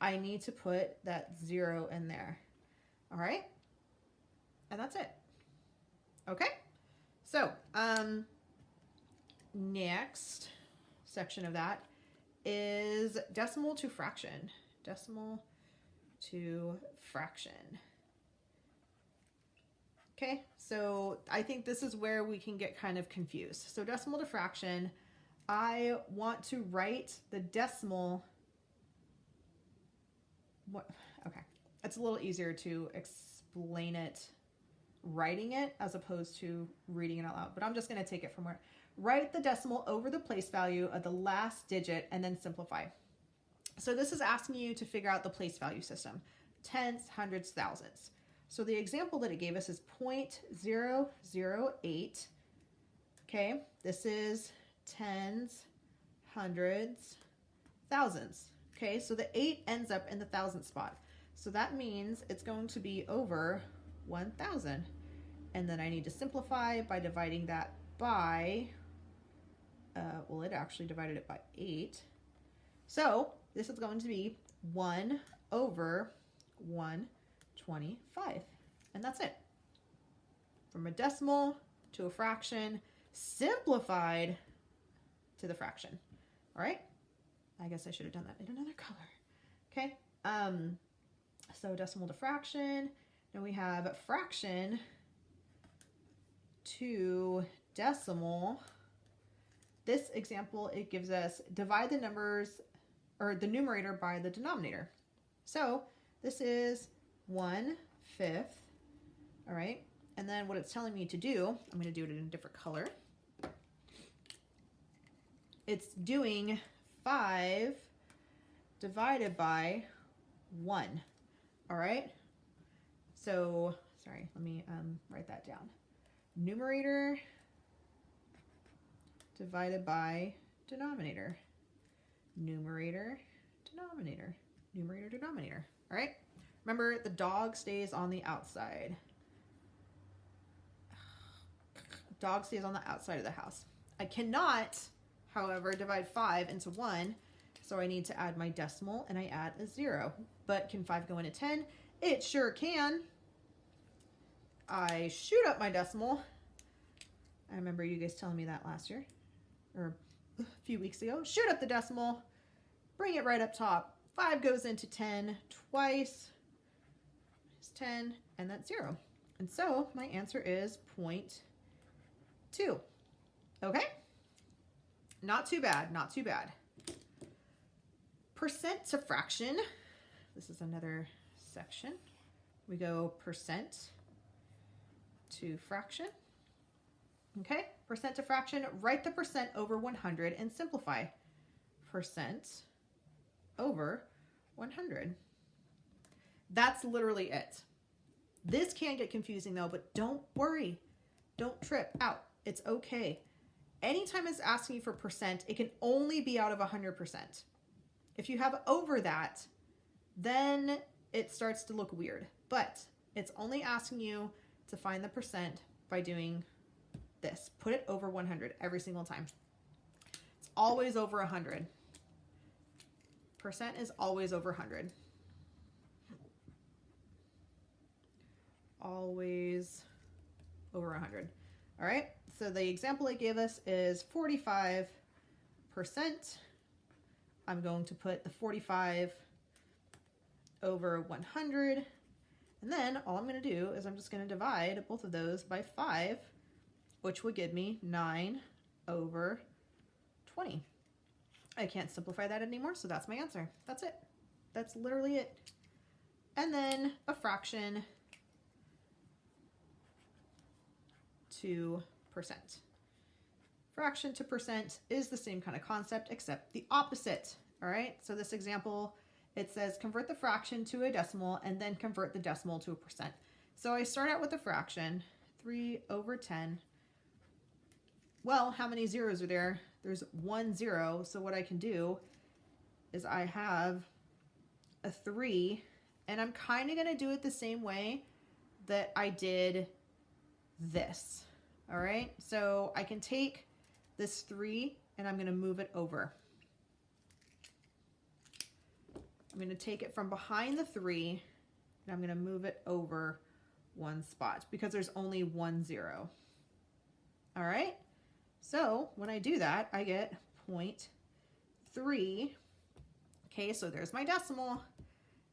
I need to put that 0 in there. All right, and that's it. Okay, so next section of that is decimal to fraction. Decimal to fraction. Okay, so I think this is where we can get kind of confused. So decimal to fraction, I want to write the decimal. Okay, it's a little easier to explain it writing it as opposed to reading it out loud, but I'm just going to take it from where. Write the decimal over the place value of the last digit and then simplify. So this is asking you to figure out the place value system. Tenths, hundreds, thousands. So the example that it gave us is 0.008. Okay, this is tens, hundreds, thousands. Okay, so the 8 ends up in the thousand spot. So that means it's going to be over 1,000. And then I need to simplify by dividing that by, well, it actually divided it by 8. So this is going to be 1 over 125. And that's it. From a decimal to a fraction, simplified to the fraction. All right? I guess I should have done that in another color. Okay? So decimal to fraction. Then we have fraction to decimal, this example, it gives us divide the numbers or the numerator by the denominator. So this is 1/5, all right? And then what it's telling me to do, I'm going to do it in a different color. It's doing 5 divided by 1, all right? So, sorry, let me write that down. Numerator divided by denominator. Numerator, denominator. Numerator, denominator. All right? Remember, the dog stays on the outside. Dog stays on the outside of the house. I cannot, however, divide 5 into 1, so I need to add my decimal, and I add a 0. But can 5 go into 10? It sure can. I shoot up my decimal. I remember you guys telling me that last year, or a few weeks ago. Shoot up the decimal, bring it right up top. 5 goes into 10 twice, is 10, and that's 0. And so my answer is 0.2. Okay? Not too bad, not too bad. Percent to fraction. This is another section. We go percent to fraction. Okay, percent to fraction, write the percent over 100 and simplify. Percent over 100. That's literally it. This can get confusing though, but don't worry. Don't trip out. It's okay. Anytime it's asking you for percent, it can only be out of 100%. If you have over that, then it starts to look weird. But it's only asking you to find the percent by doing this. Put it over 100 every single time. It's always over 100. Percent is always over 100. Always over 100. All right, so the example it gave us is 45%. I'm going to put the 45 over 100. And then all I'm going to do is I'm just going to divide both of those by 5, which would give me 9 over 20. I can't simplify that anymore, so that's my answer. That's it. That's literally it. And then a fraction to percent. Fraction to percent is the same kind of concept, except the opposite. All right, so this example, it says convert the fraction to a decimal and then convert the decimal to a percent. So I start out with a fraction, 3 over 10. Well, how many zeros are there? There's 1 0, so what I can do is I have a 3, and I'm kind of going to do it the same way that I did this. All right, so I can take this 3 and I'm going to move it over. I'm going to take it from behind the 3 and I'm going to move it over 1 spot because there's only 1 0. All right, so when I do that, I get 0.3. Okay, so there's my decimal,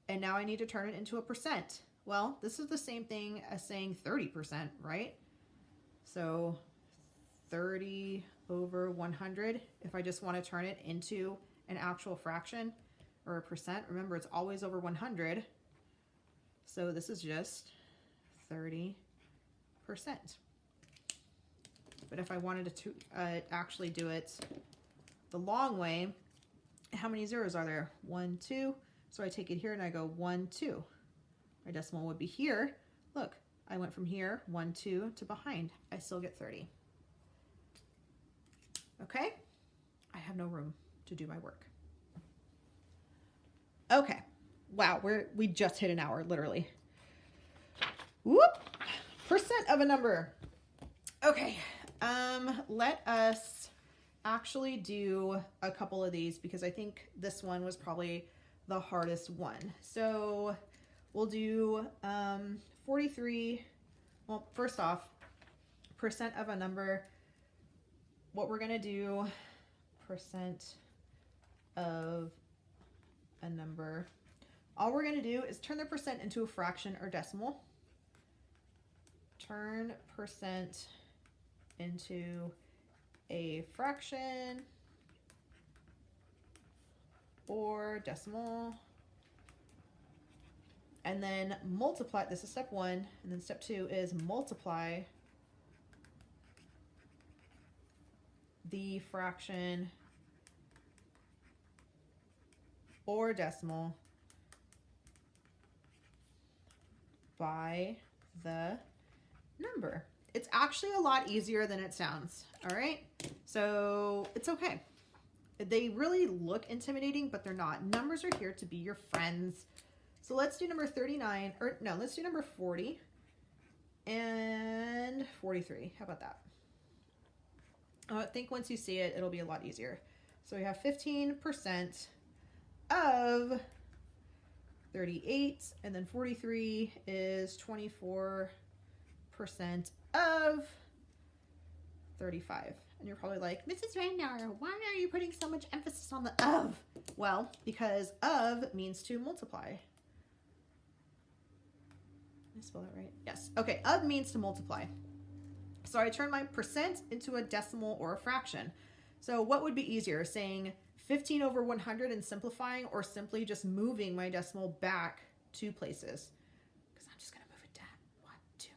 and now I need to turn it into a percent. Well, this is the same thing as saying 30%, right? So 30 over 100, if I just want to turn it into an actual fraction or a percent, remember it's always over 100. So this is just 30%. But if I wanted to actually do it the long way, how many zeros are there? 1, 2. So I take it here and I go 1, 2. My decimal would be here. Look, I went from here, 1, 2 to behind. I still get 30. Okay, I have no room to do my work. Okay, wow, we just hit an hour, literally. Whoop, percent of a number. Okay, let us actually do a couple of these because I think this one was probably the hardest one. So we'll do 43. Well, first off, percent of a number. What we're going to do, percent of a number. All we're going to do is turn the percent into a fraction or decimal. Turn percent into a fraction or decimal, and then multiply. This is step 1, and then step 2 is multiply the fraction or decimal by the number. It's actually a lot easier than it sounds, all right? So it's okay. They really look intimidating, but they're not. Numbers are here to be your friends. So let's do number 39, or no, let's do number 40 and 43. How about that? I think once you see it, it'll be a lot easier. So we have 15% of 38, and then 43 is 24% of 35. And you're probably like, Mrs. Raynauer, why are you putting so much emphasis on the of? Well, because of means to multiply. Did I spell that right? Yes. Okay, of means to multiply. So I turn my percent into a decimal or a fraction. So what would be easier, saying 15 over 100 and simplifying, or simply just moving my decimal back 2 places? Because I'm just going to move it down 1, 2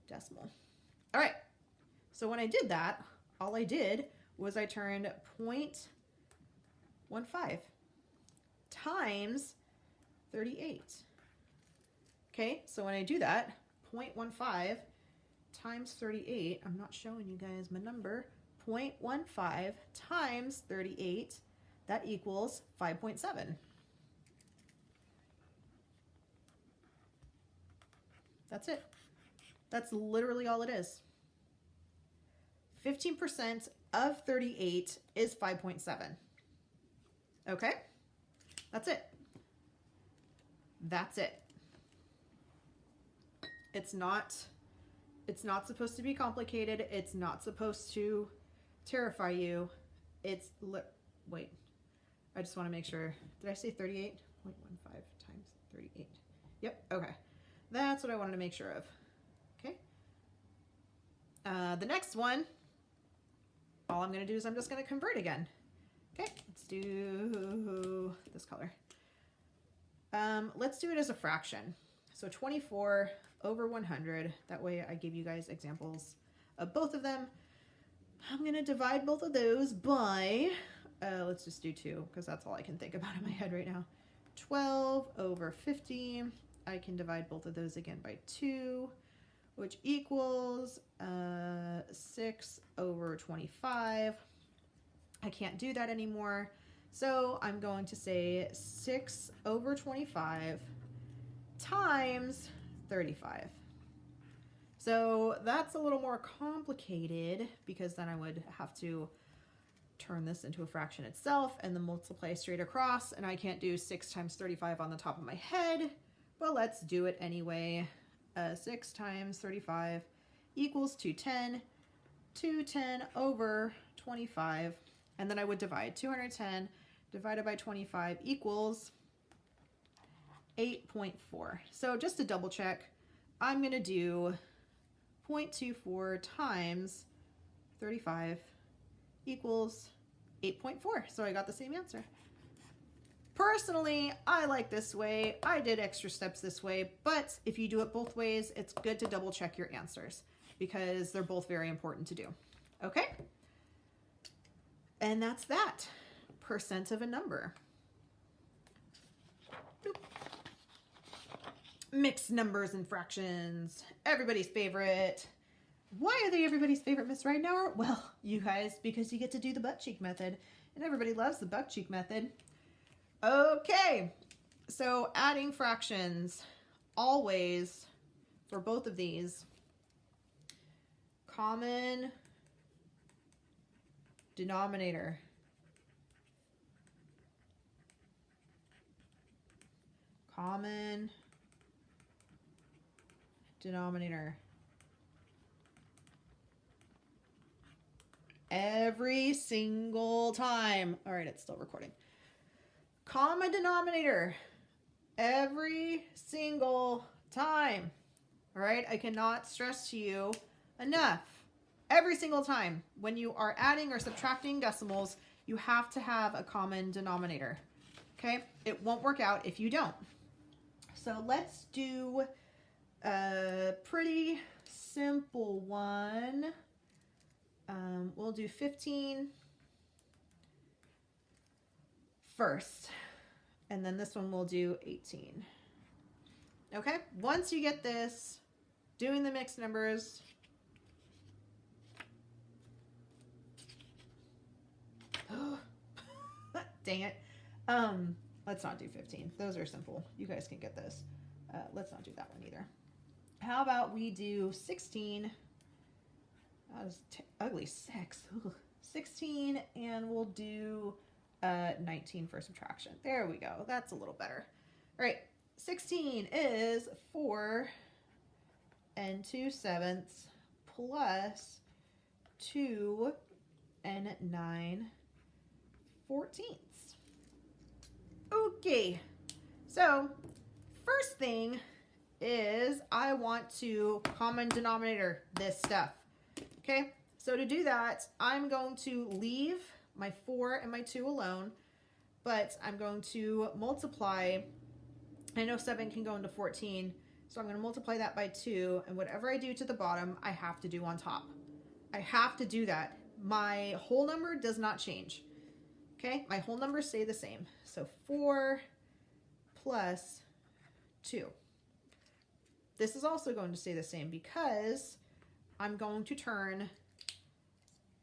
decimal. All right. So when I did that, all I did was I turned 0.15 times 38. Okay, so when I do that, 0.15 times 38, I'm not showing you guys my number, 0.15 times 38, that equals 5.7. That's it. That's literally all it is. 15% of 38 is 5.7. Okay? That's it. That's it. It's not supposed to be complicated. It's not supposed to terrify you. Wait. I just want to make sure. Did I say 38? 0.15 times 38. Yep. Okay. That's what I wanted to make sure of. Okay. The next one, all I'm going to do is I'm just going to convert again. Okay. Let's do this color. Let's do it as a fraction. So 24 over 100. That way I give you guys examples of both of them. I'm going to divide both of those by, let's just do 2, because that's all I can think about in my head right now. 12 over 50. I can divide both of those again by 2, which equals 6 over 25. I can't do that anymore. So I'm going to say 6 over 25 times 35. So that's a little more complicated, because then I would have to turn this into a fraction itself and then multiply straight across, and I can't do 6 times 35 on the top of my head, but let's do it anyway. 6 times 35 equals 210. 210 over 25, and then I would divide. 210 divided by 25 equals 8.4. So just to double check, I'm going to do 0.24 times 35 equals 8.4. So I got the same answer. Personally, I like this way. I did extra steps this way, but if you do it both ways, it's good to double check your answers, because they're both very important to do. Okay? And that's that. Percent of a number. Boop. Mixed numbers and fractions. Everybody's favorite. Why are they everybody's favorite, Miss Raynauer? Well, you guys, because you get to do the butt cheek method, and everybody loves the butt cheek method. Okay, so adding fractions, always, for both of these, common denominator. Common denominator. Every single time. All right, it's still recording. Common denominator. Every single time. All right, I cannot stress to you enough. Every single time when you are adding or subtracting decimals, you have to have a common denominator. Okay? It won't work out if you don't. So let's do a pretty simple one. We'll do 15 first, and then this one we'll do 18. Okay, once you get this, doing the mixed numbers, dang it. Let's not do 15. Those are simple. You guys can get this. Let's not do that one either. How about we do 16? That was ugly 6. Ugh. 16, and we'll do 19 for subtraction. There we go. That's a little better. All right. 16 is 4 and 2/7 plus 2 and 9/14. Okay. So first thing is I want to common denominator this stuff. Okay, so to do that, I'm going to leave my 4 and my 2 alone, but I'm going to multiply. I know 7 can go into 14, so I'm going to multiply that by 2, and whatever I do to the bottom, I have to do on top. I have to do that. My whole number does not change. Okay, my whole numbers stay the same. So 4 plus 2. This is also going to stay the same because I'm going to turn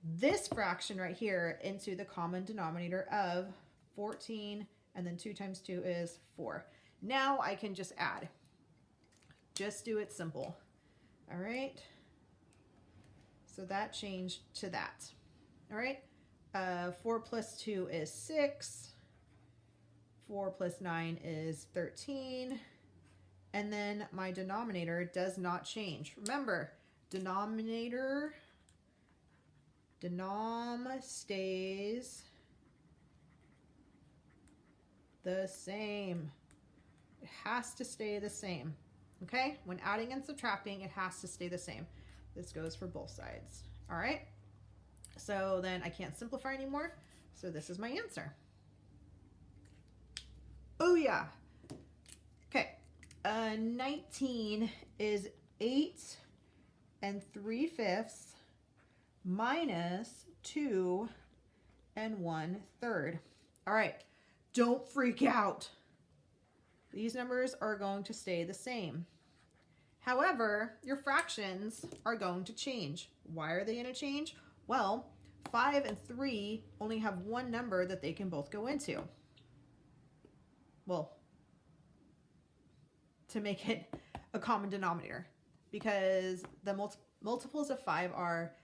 this fraction right here into the common denominator of 14, and then 2 times 2 is 4. Now I can just add. Just do it simple. All right. So that changed to that. All right. 4 plus 2 is 6. 4 plus 9 is 13. And then my denominator does not change. Remember, denom stays the same. It has to stay the same. Okay? When adding and subtracting, it has to stay the same. This goes for both sides. All right? So then I can't simplify anymore. So this is my answer. Oh yeah. Okay. 19 is 8 and 3/5 minus 2 and 1/3. All right. Don't freak out. These numbers are going to stay the same. However, your fractions are going to change. Why are they going to change? Well, 5 and 3 only have one number that they can both go into. Well, to make it a common denominator, because the multiples of 5 are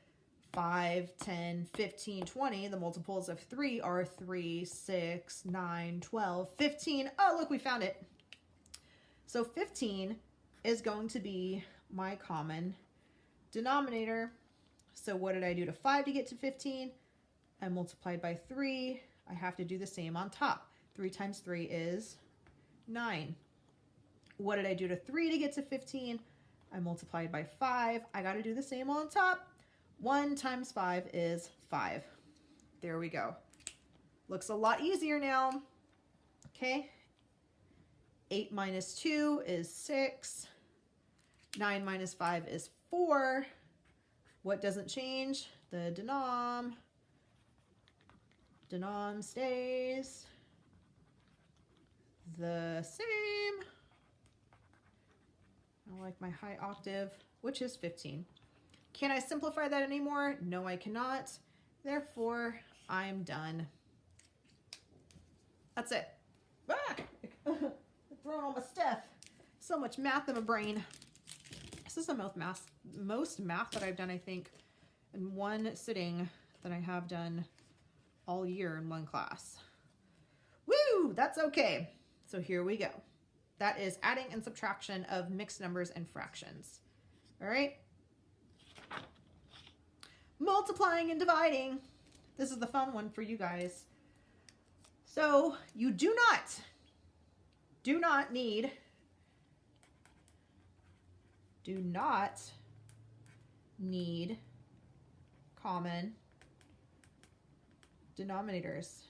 5, 10, 15, 20. The multiples of 3 are 3, 6, 9, 12, 15. Oh, look, we found it. So 15 is going to be my common denominator. So what did I do to 5 to get to 15? I multiplied by 3. I have to do the same on top. 3 times 3 is 9. What did I do to 3 to get to 15? I multiplied by 5. I got to do the same on top. 1 times 5 is 5. There we go. Looks a lot easier now. Okay. 8 minus 2 is 6. 9 minus 5 is 4. What doesn't change? The denom stays the same. I like my high octave, which is 15. Can I simplify that anymore? No, I cannot. Therefore, I'm done. That's it. Ah! Throwing all my stuff. So much math in my brain. This is the most math that I've done, I think, in one sitting that I have done all year in one class. Woo! That's okay. So here we go. That is adding and subtraction of mixed numbers and fractions. All right? Multiplying and dividing. This is the fun one for you guys. So you do not need common denominators.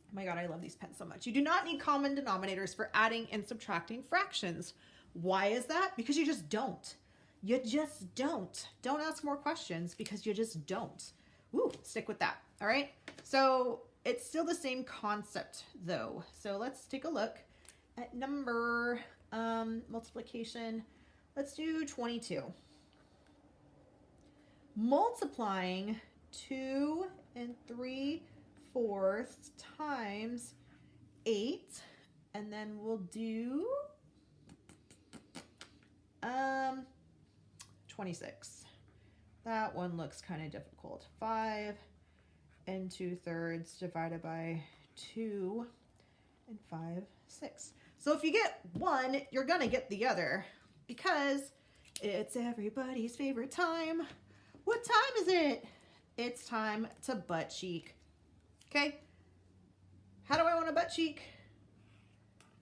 Oh my God, I love these pens so much. You do not need common denominators for adding and subtracting fractions. Why is that? Because you just don't. You just don't. Don't ask more questions because you just don't. Woo, stick with that. All right. So it's still the same concept though. So let's take a look at number multiplication. Let's do 22. Multiplying 2 3/4 times 8, and then we'll do 26. That one looks kind of difficult. 5 2/3 divided by 2 5 6. So if you get one, you're gonna get the other because it's everybody's favorite time. What time is it? It's time to butt cheek. Okay. How do I want a butt cheek?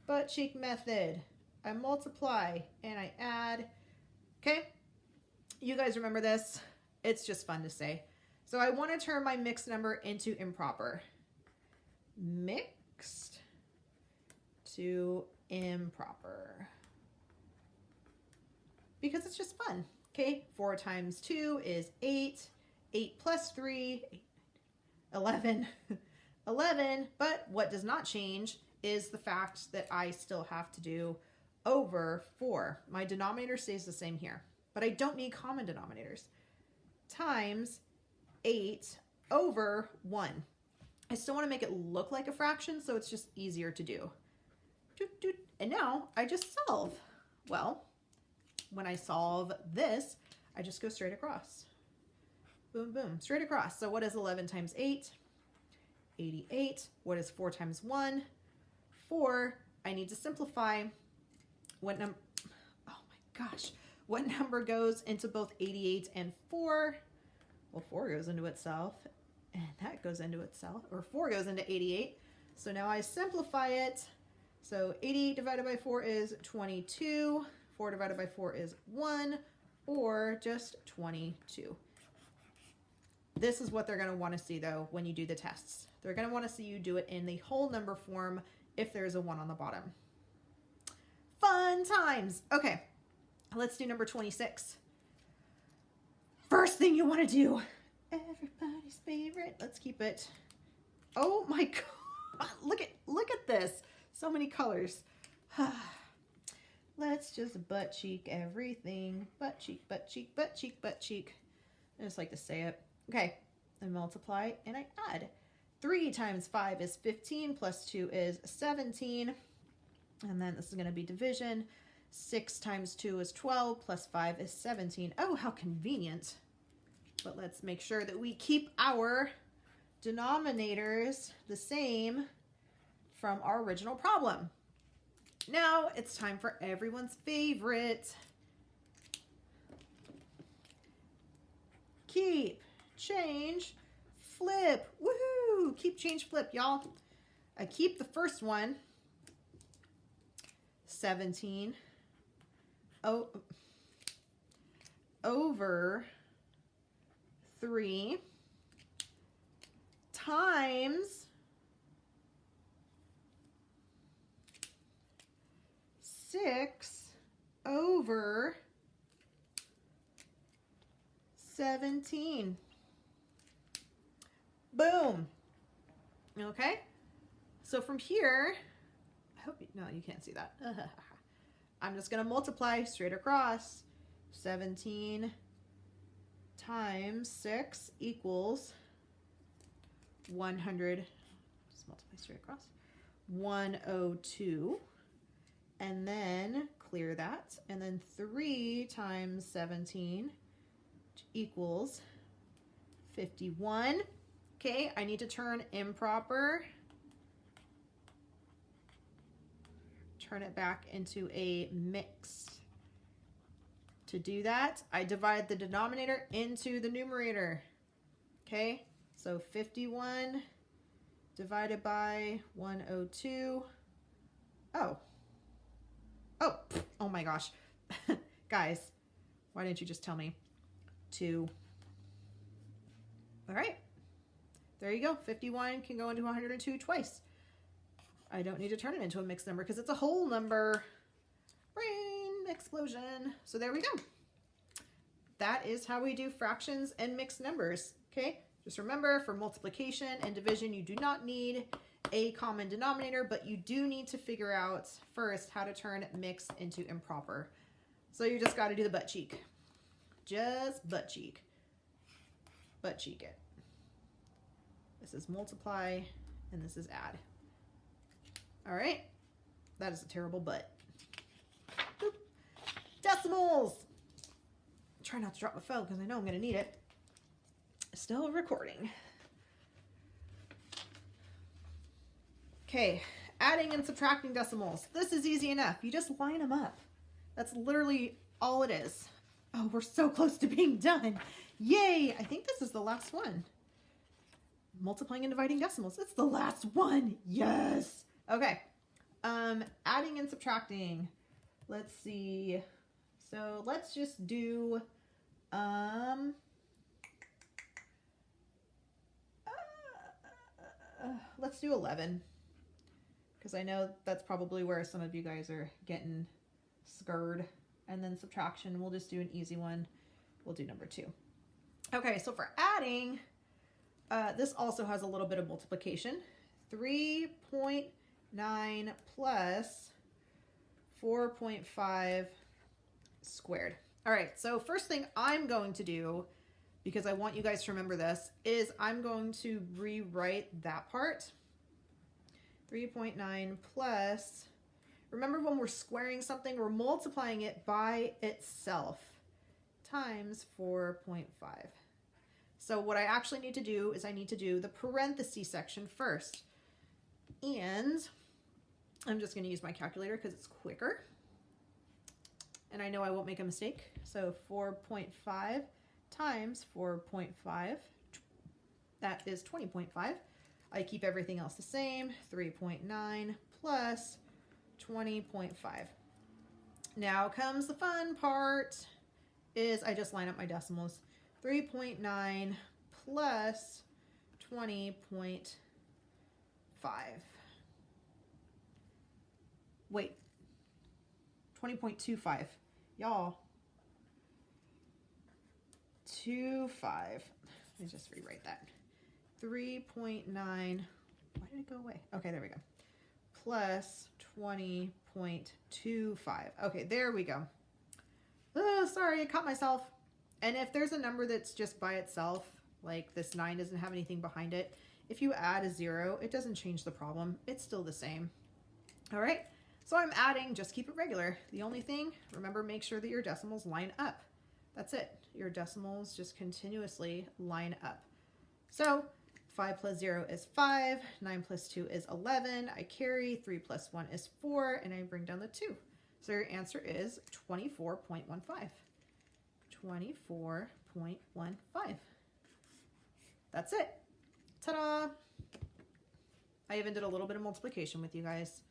Butt cheek method. I multiply and I add. Okay. You guys remember this? It's just fun to say. So I want to turn my mixed number into improper. Mixed to improper. Because it's just fun. Okay, 4 times 2 is 8. 8 plus 3, 11. 11, but what does not change is the fact that I still have to do over 4. My denominator stays the same here, but I don't need common denominators. Times 8 over 1. I still want to make it look like a fraction, so it's just easier to do. And now I just solve. Well, when I solve this, I just go straight across. Boom, boom, straight across. So what is 11 times 8? 88. What is 4 times 1? 4. I need to simplify. What number? Oh my gosh. What number goes into both 88 and 4? Well, 4 goes into itself, and that goes into itself, or 4 goes into 88. So now I simplify it. So 88 divided by 4 is 22. 4 divided by 4 is 1, or just 22. This is what they're going to want to see, though, when you do the tests. They're going to want to see you do it in the whole number form if there's a 1 on the bottom. Fun times. Okay, let's do number 26. First thing you want to do, everybody's favorite. Let's keep it. Oh my God, look at this. So many colors. Let's just butt cheek everything. Butt cheek, butt cheek, butt cheek, butt cheek. I just like to say it. Okay, I multiply and I add. 3 times 5 is 15, plus 2 is 17. And then this is going to be division. 6 times 2 is 12, plus 5 is 17. Oh, how convenient. But let's make sure that we keep our denominators the same from our original problem. Now it's time for everyone's favorite. Keep, change, flip. Woohoo! Keep, change, flip, y'all. I keep the first one. 17 over 3 times 6 over 17. Boom. Okay. So from here, I hope no, you can't see that. I'm just going to multiply straight across. 17 times 6 equals 100. Just multiply straight across. 102. And then clear that. And then 3 times 17 equals 51. Okay, I need to turn improper. Turn it back into a mixed. To do that, I divide the denominator into the numerator. Okay, so 51 divided by 102. Oh my gosh. Guys, Why didn't you just tell me? 2. All right. There you go. 51 can go into 102 twice. I don't need to turn it into a mixed number because it's a whole number. Brain explosion. So there we go. That is how we do fractions and mixed numbers. Okay. Just remember, for multiplication and division, you do not need a common denominator, but you do need to figure out first how to turn mixed into improper. So you just got to do the butt cheek. Just butt cheek. Butt cheek it. This is multiply and this is add. All right. That is a terrible butt. Boop. Decimals. Try not to drop my phone because I know I'm going to need it. Still recording. Okay, adding and subtracting decimals. This is easy enough. You just line them up. That's literally all it is. Oh, we're so close to being done. Yay! I think this is the last one. Multiplying and dividing decimals. It's the last one. Yes! Okay. Adding and subtracting. Let's see. So let's just do let's do 11, because I know that's probably where some of you guys are getting scared. And then subtraction, we'll just do an easy one. We'll do number 2. Okay, so for adding, this also has a little bit of multiplication. 3.9 plus 4.5 squared. All right, so first thing I'm going to do, because I want you guys to remember this, is I'm going to rewrite that part. 3.9 plus, remember when we're squaring something, we're multiplying it by itself, times 4.5. So what I actually need to do is I need to do the parenthesis section first. And I'm just going to use my calculator because it's quicker. And I know I won't make a mistake. So 4.5 times 4.5, that is 20.5. I keep everything else the same. 3.9 plus 20.5. Now comes the fun part, is I just line up my decimals. 3.9 plus 20.5. Wait, 20.25. Y'all. 25. Let me just rewrite that. 3.9. Why did it go away? Okay, there we go. Plus 20.25. Okay, there we go. Oh, sorry, I caught myself. And if there's a number that's just by itself, like this 9 doesn't have anything behind it, if you add a 0, it doesn't change the problem. It's still the same. All right, so I'm adding, just keep it regular. The only thing, remember, make sure that your decimals line up. That's it. Your decimals just continuously line up. So 5 plus 0 is 5, 9 plus 2 is 11, I carry, 3 plus 1 is 4, and I bring down the 2. So your answer is 24.15. 24.15. That's it. Ta-da! I even did a little bit of multiplication with you guys.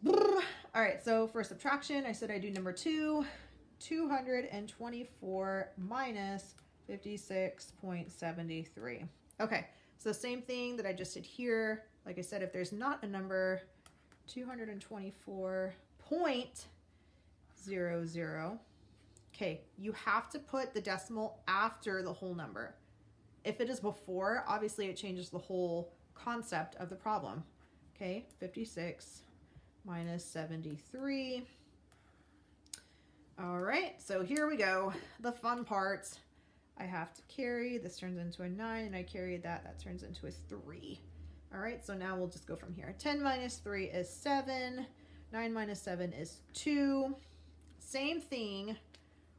All right, so for subtraction, I said I do number 2. 224 minus 56.73. Okay, so same thing that I just did here. Like I said, if there's not a number, 224.00. Okay, you have to put the decimal after the whole number. If it is before, obviously it changes the whole concept of the problem. Okay, 56 minus 73. All right, so here we go. The fun part. I have to carry. This turns into a 9, and I carried that. That turns into a 3. All right, so now we'll just go from here. 10 minus 3 is 7. 9 minus 7 is 2. Same thing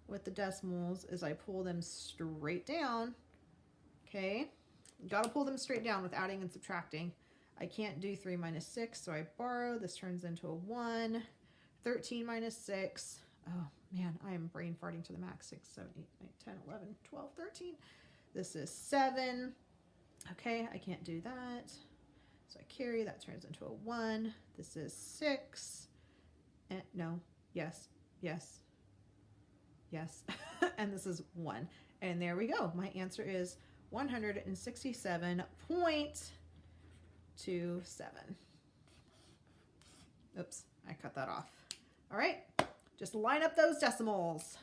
with the decimals as I pull them straight down. Okay, got to pull them straight down with adding and subtracting. I can't do 3 minus 6, so I borrow. This turns into a 1. 13 minus 6. Oh, man, I am brain farting to the max. 6, 7, 8, 9, 10, 11, 12, 13. This is 7. Okay, I can't do that. So I carry. That turns into a 1. This is 6. And no, yes, yes. Yes. And this is 1. And there we go. My answer is 167.27. Oops, I cut that off. All right, just line up those decimals.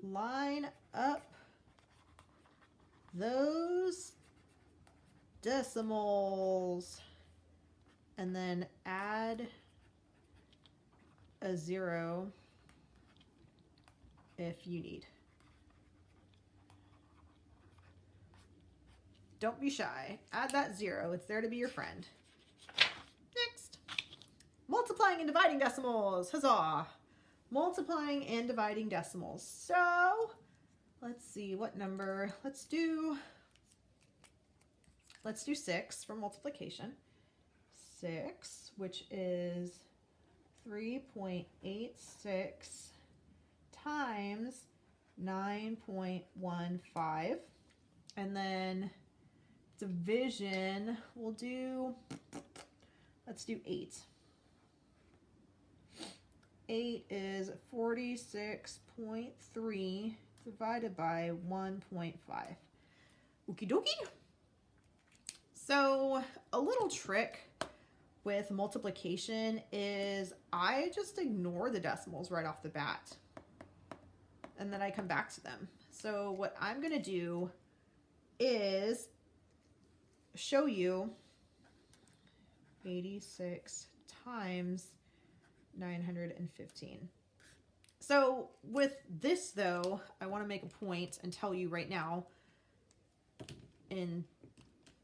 Line up those decimals. And then add a 0 if you need. Don't be shy. Add that 0. It's there to be your friend. Next. Multiplying and dividing decimals. Huzzah! Multiplying and dividing decimals. So, let's see what number. Let's do 6 for multiplication. 6, which is 3.86 times 9.15. And then division, let's do 8. 8 is 46.3 divided by 1.5. Okie dokie. So a little trick with multiplication is I just ignore the decimals right off the bat. And then I come back to them. So what I'm going to do is show you 86 times 915. So with this though, I want to make a point and tell you right now in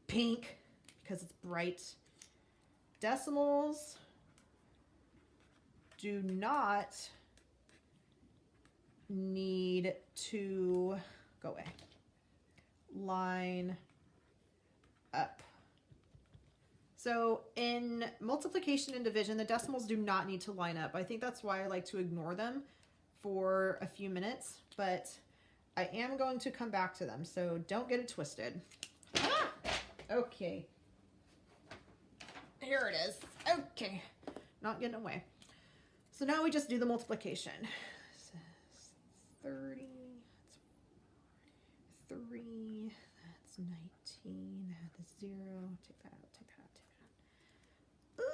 pink, because it's bright, decimals do not need to go away. Line up. So in multiplication and division, the decimals do not need to line up. I think that's why I like to ignore them for a few minutes, but I am going to come back to them, so don't get it twisted. Ah! Okay. Here it is. Okay. Not getting away. So now we just do the multiplication. 30, that's 3, that's 19, add the 0, take that out, take that out, take that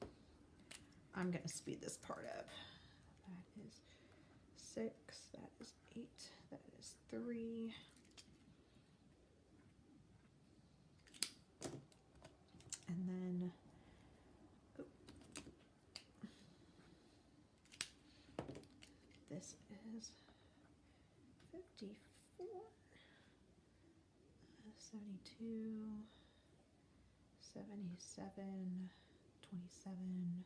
out. I'm going to speed this part up. That is 6, that is 8, that is 3. And then this is 54, 72, 77, 27,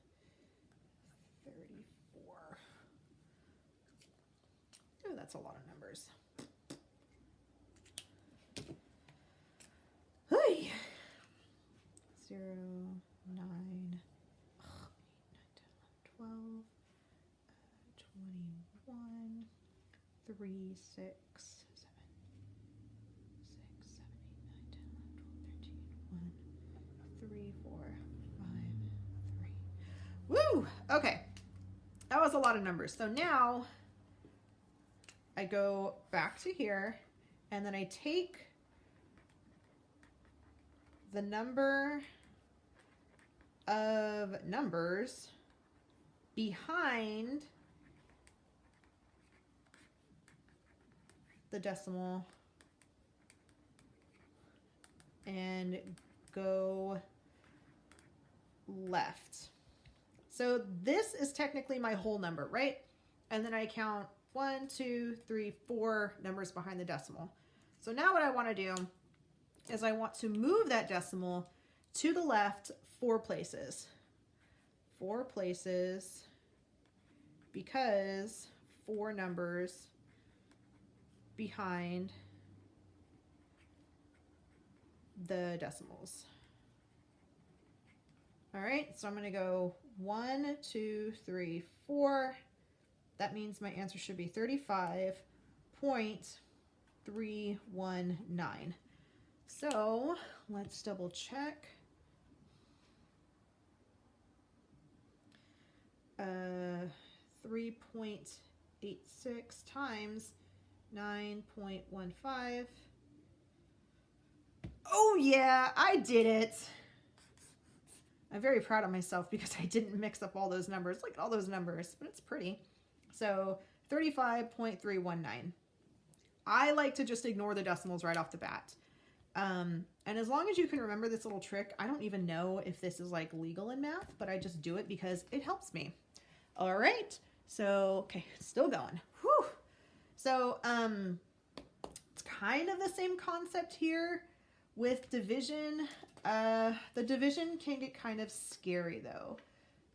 34. Oh, that's a lot of numbers. Hey. 0, 9, 8, 9, 10, 11, 12, 21, 3, 6, 7, 6, 7, 8, 9, 10, 11, 12, 13, 1, 3, 4, 5, 3. Woo! Okay. That was a lot of numbers. So now I go back to here and then I take the number of numbers behind the decimal and go left. So this is technically my whole number, right? And then I count 1, 2, 3, 4 numbers behind the decimal. So now what I want to do is I want to move that decimal to the left 4 places. 4 places because 4 numbers behind the decimals. All right, so I'm going to go 1, 2, 3, 4. That means my answer should be 35.319. So let's double check. 3.86 times 9.15. Oh yeah, I did it. I'm very proud of myself because I didn't mix up all those numbers. Look at all those numbers, but it's pretty. So 35.319. I like to just ignore the decimals right off the bat. And as long as you can remember this little trick, I don't even know if this is like legal in math, but I just do it because it helps me. All right. So, okay, still going. Whew. So, it's kind of the same concept here with division. The division can get kind of scary though.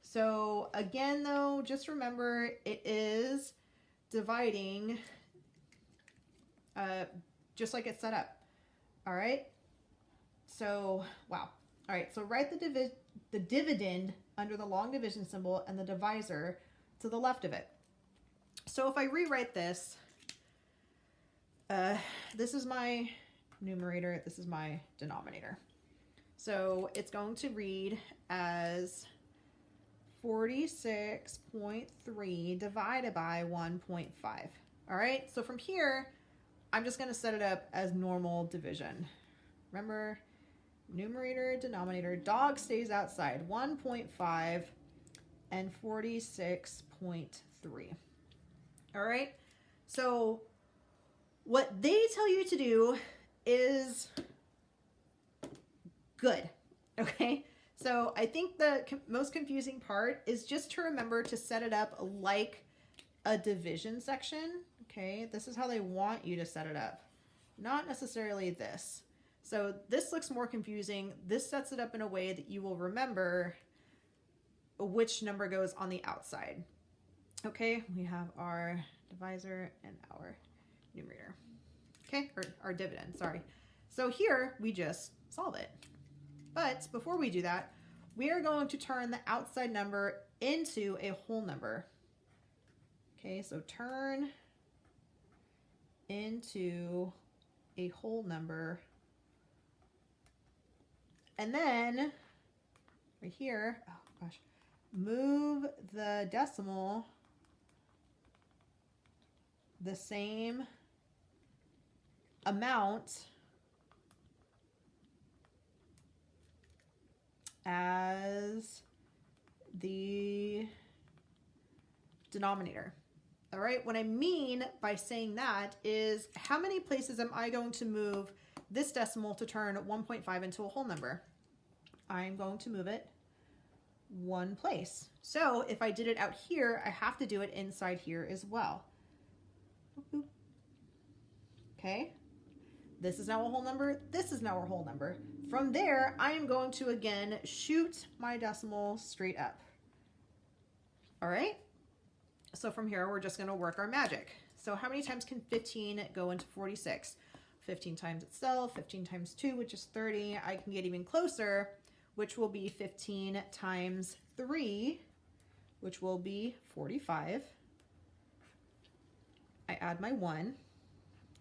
So again, though, just remember it is dividing just like it's set up. All right. So, wow. All right. So write the dividend under the long division symbol and the divisor to the left of it. So if I rewrite this, this is my numerator. This is my denominator. So it's going to read as 46.3 divided by 1.5. All right. So from here, I'm just going to set it up as normal division. Remember, numerator, denominator, dog stays outside, 1.5 and 46.3. All right. So what they tell you to do is good. Okay. So I think the most confusing part is just to remember to set it up like a division section. Okay. This is how they want you to set it up. Not necessarily this. So this looks more confusing. This sets it up in a way that you will remember which number goes on the outside. Okay. We have our divisor and our numerator. Okay. Or our dividend. Sorry. So here we just solve it. But before we do that, we are going to turn the outside number into a whole number. Okay, so turn into a whole number. And then right here, oh gosh, move the decimal the same amount as the denominator. All right, what I mean by saying that is how many places am I going to move this decimal to turn 1.5 into a whole number? I'm going to move it one place. So if I did it out here, I have to do it inside here as well. Okay, this is now a whole number. This is now a whole number. From there, I am going to, again, shoot my decimal straight up. All right? So from here, we're just going to work our magic. So how many times can 15 go into 46? 15 times itself, 15 times 2, which is 30. I can get even closer, which will be 15 times 3, which will be 45. I add my 1.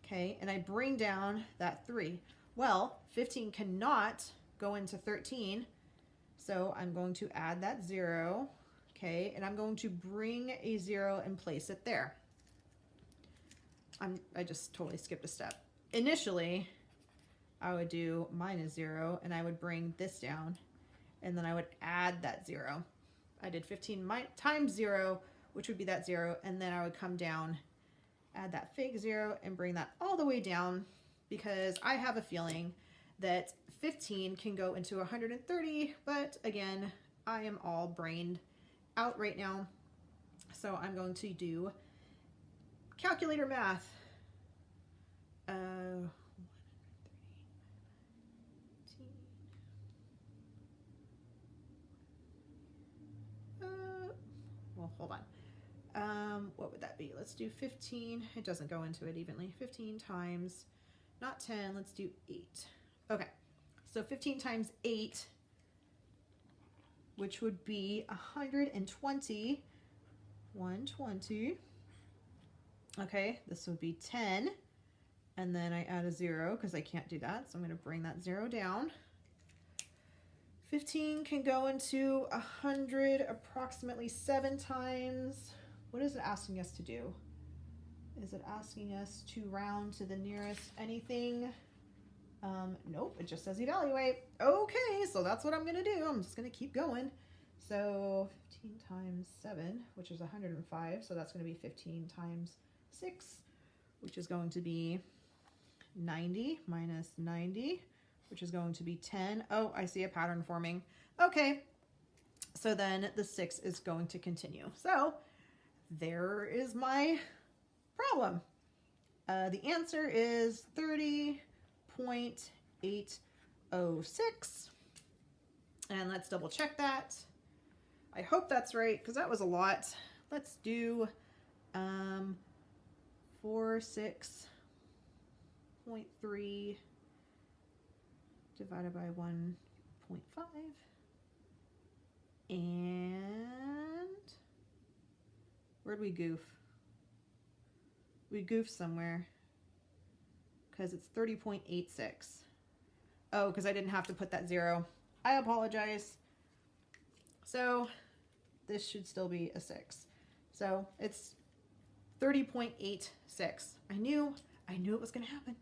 Okay, and I bring down that 3. Well, 15 cannot go into 13, so I'm going to add that 0, okay, and I'm going to bring a 0 and place it there. I just totally skipped a step. Initially, I would do -0, and I would bring this down, and then I would add that 0. I did 15 times 0, which would be that 0, and then I would come down, add that fake 0, and bring that all the way down, because I have a feeling that 15 can go into 130, but again, I am all brained out right now, so I'm going to do calculator math. 130, well, hold on. What would that be? Let's do 15. It doesn't go into it evenly. 15 times, not 10, let's do 8. Okay, so 15 times 8, which would be 120. 120. Okay, this would be 10. And then I add a 0 because I can't do that. So I'm going to bring that 0 down. 15 can go into 100 approximately 7 times. What is it asking us to do? Is it asking us to round to the nearest anything? Nope, it just says evaluate. Okay, so that's what I'm gonna do. I'm just gonna keep going. So 15 times 7, which is 105. So that's gonna be 15 times 6, which is going to be 90 minus 90, which is going to be 10. Oh, I see a pattern forming. Okay, so then the 6 is going to continue. So there is my problem. The answer is 30.806. And let's double check that. I hope that's right, because that was a lot. Let's do 46.3 divided by 1.5. And where'd we goof? We goofed somewhere because it's 30.86. Oh, because I didn't have to put that 0. I apologize. So this should still be a 6. So it's 30.86. I knew it was going to happen.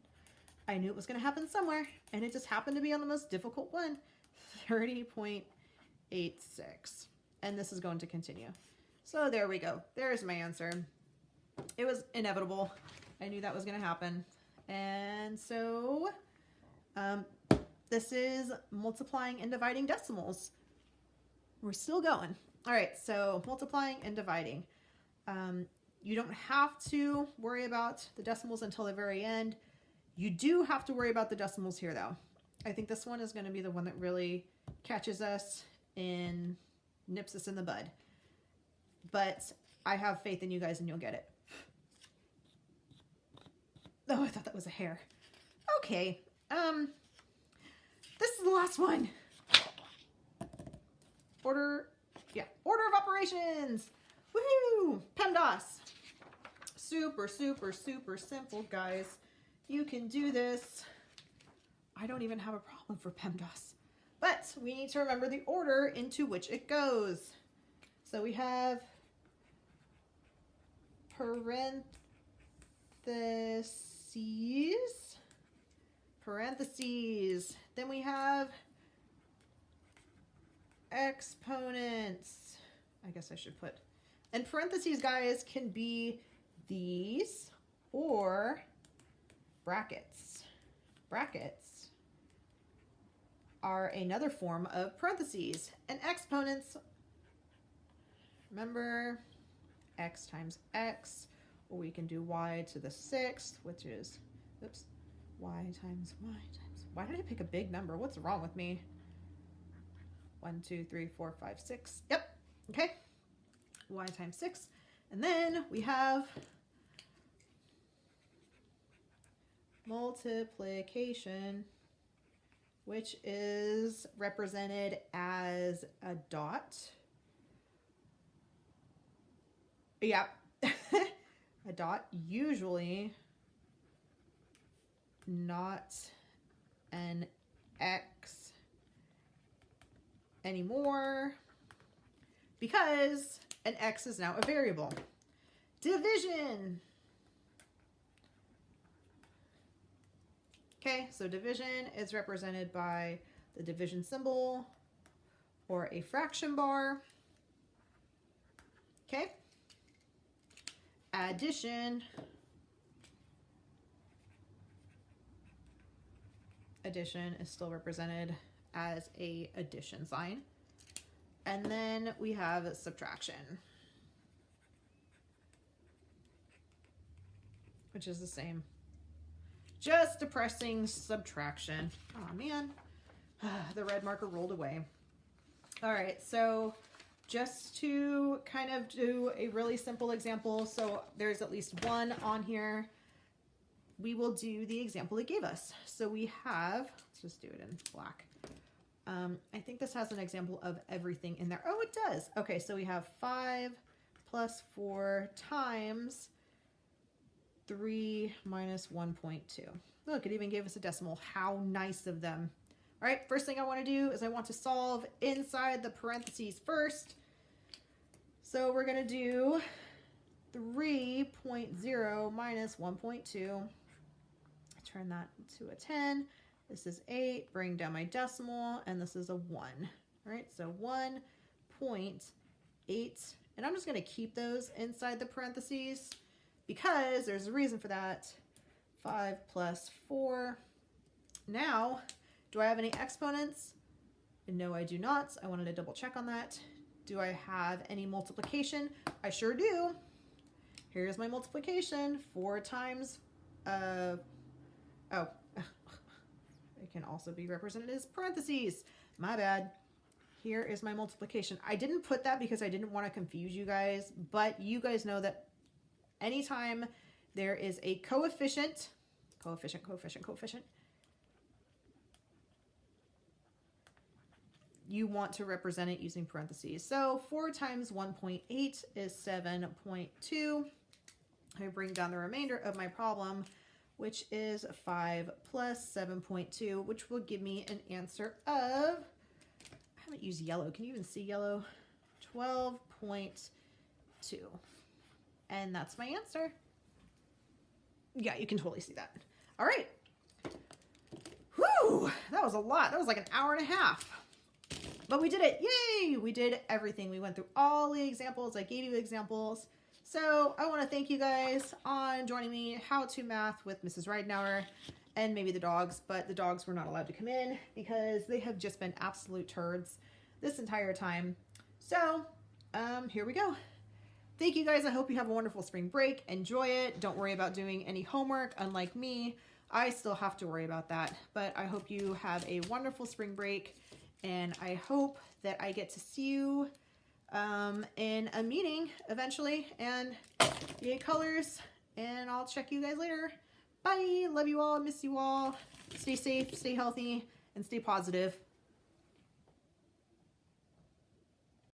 I knew it was going to happen somewhere, and it just happened to be on the most difficult one, 30.86. And this is going to continue. So there we go. There's my answer. It was inevitable. I knew that was going to happen. And so this is multiplying and dividing decimals. We're still going. All right, so multiplying and dividing. You don't have to worry about the decimals until the very end. You do have to worry about the decimals here, though. I think this one is going to be the one that really catches us and nips us in the bud. But I have faith in you guys and you'll get it. Oh, I thought that was a hair. Okay. This is the last one. Order of operations. Woohoo! PEMDAS. Super, super, super simple, guys. You can do this. I don't even have a problem for PEMDAS. But we need to remember the order into which it goes. So we have parentheses. Then we have exponents. I guess I should put, and parentheses, guys, can be these or brackets. Brackets are another form of parentheses, and exponents, remember, x times x, or we can do y to the 6th, which is, oops, y times, why did I pick a big number? What's wrong with me? 1, 2, 3, 4, 5, 6. Yep. Okay. Y times 6. And then we have multiplication, which is represented as a dot. Yep. A dot, usually not an X anymore because an X is now a variable. Division. Okay, so division is represented by the division symbol or a fraction bar. Okay. Addition. Addition is still represented as a addition sign. And then we have subtraction, which is the same. Just depressing subtraction. Oh man, the red marker rolled away. All right, so just to kind of do a really simple example, so there's at least one on here, we will do the example it gave us. So we have, let's just do it in black. I think this has an example of everything in there. Oh, it does. Okay, so we have 5 plus 4 times 3 minus 1.2. Look, it even gave us a decimal. How nice of them. All right, first thing I want to do is I want to solve inside the parentheses first. So we're going to do 3.0 minus 1.2. Turn that to a 10. This is 8. Bring down my decimal, and this is a 1. All right, so 1.8. And I'm just going to keep those inside the parentheses because there's a reason for that. 5 plus 4. Now, do I have any exponents? No, I do not. I wanted to double check on that. Do I have any multiplication? I sure do. Here's my multiplication. 4 times, it can also be represented as parentheses. My bad. Here is my multiplication. I didn't put that because I didn't want to confuse you guys, but you guys know that anytime there is a coefficient, you want to represent it using parentheses. So 4 times 1.8 is 7.2. I bring down the remainder of my problem, which is 5 plus 7.2, which will give me an answer of, I haven't used yellow. Can you even see yellow? 12.2. And that's my answer. Yeah, you can totally see that. All right. Whew, that was a lot. That was like an hour and a half. But we did it. Yay! We did everything. We went through all the examples. I gave you examples. So I want to thank you guys on joining me How to Math with Mrs. Ridenauer and maybe the dogs, but the dogs were not allowed to come in because they have just been absolute turds this entire time. So here we go. Thank you guys. I hope you have a wonderful spring break. Enjoy it. Don't worry about doing any homework. Unlike me, I still have to worry about that, but I hope you have a wonderful spring break, and I hope that I get to see you in a meeting eventually, and yay colors, and I'll check you guys later. Bye. Love you all. Miss you all. Stay safe, stay healthy, and stay positive.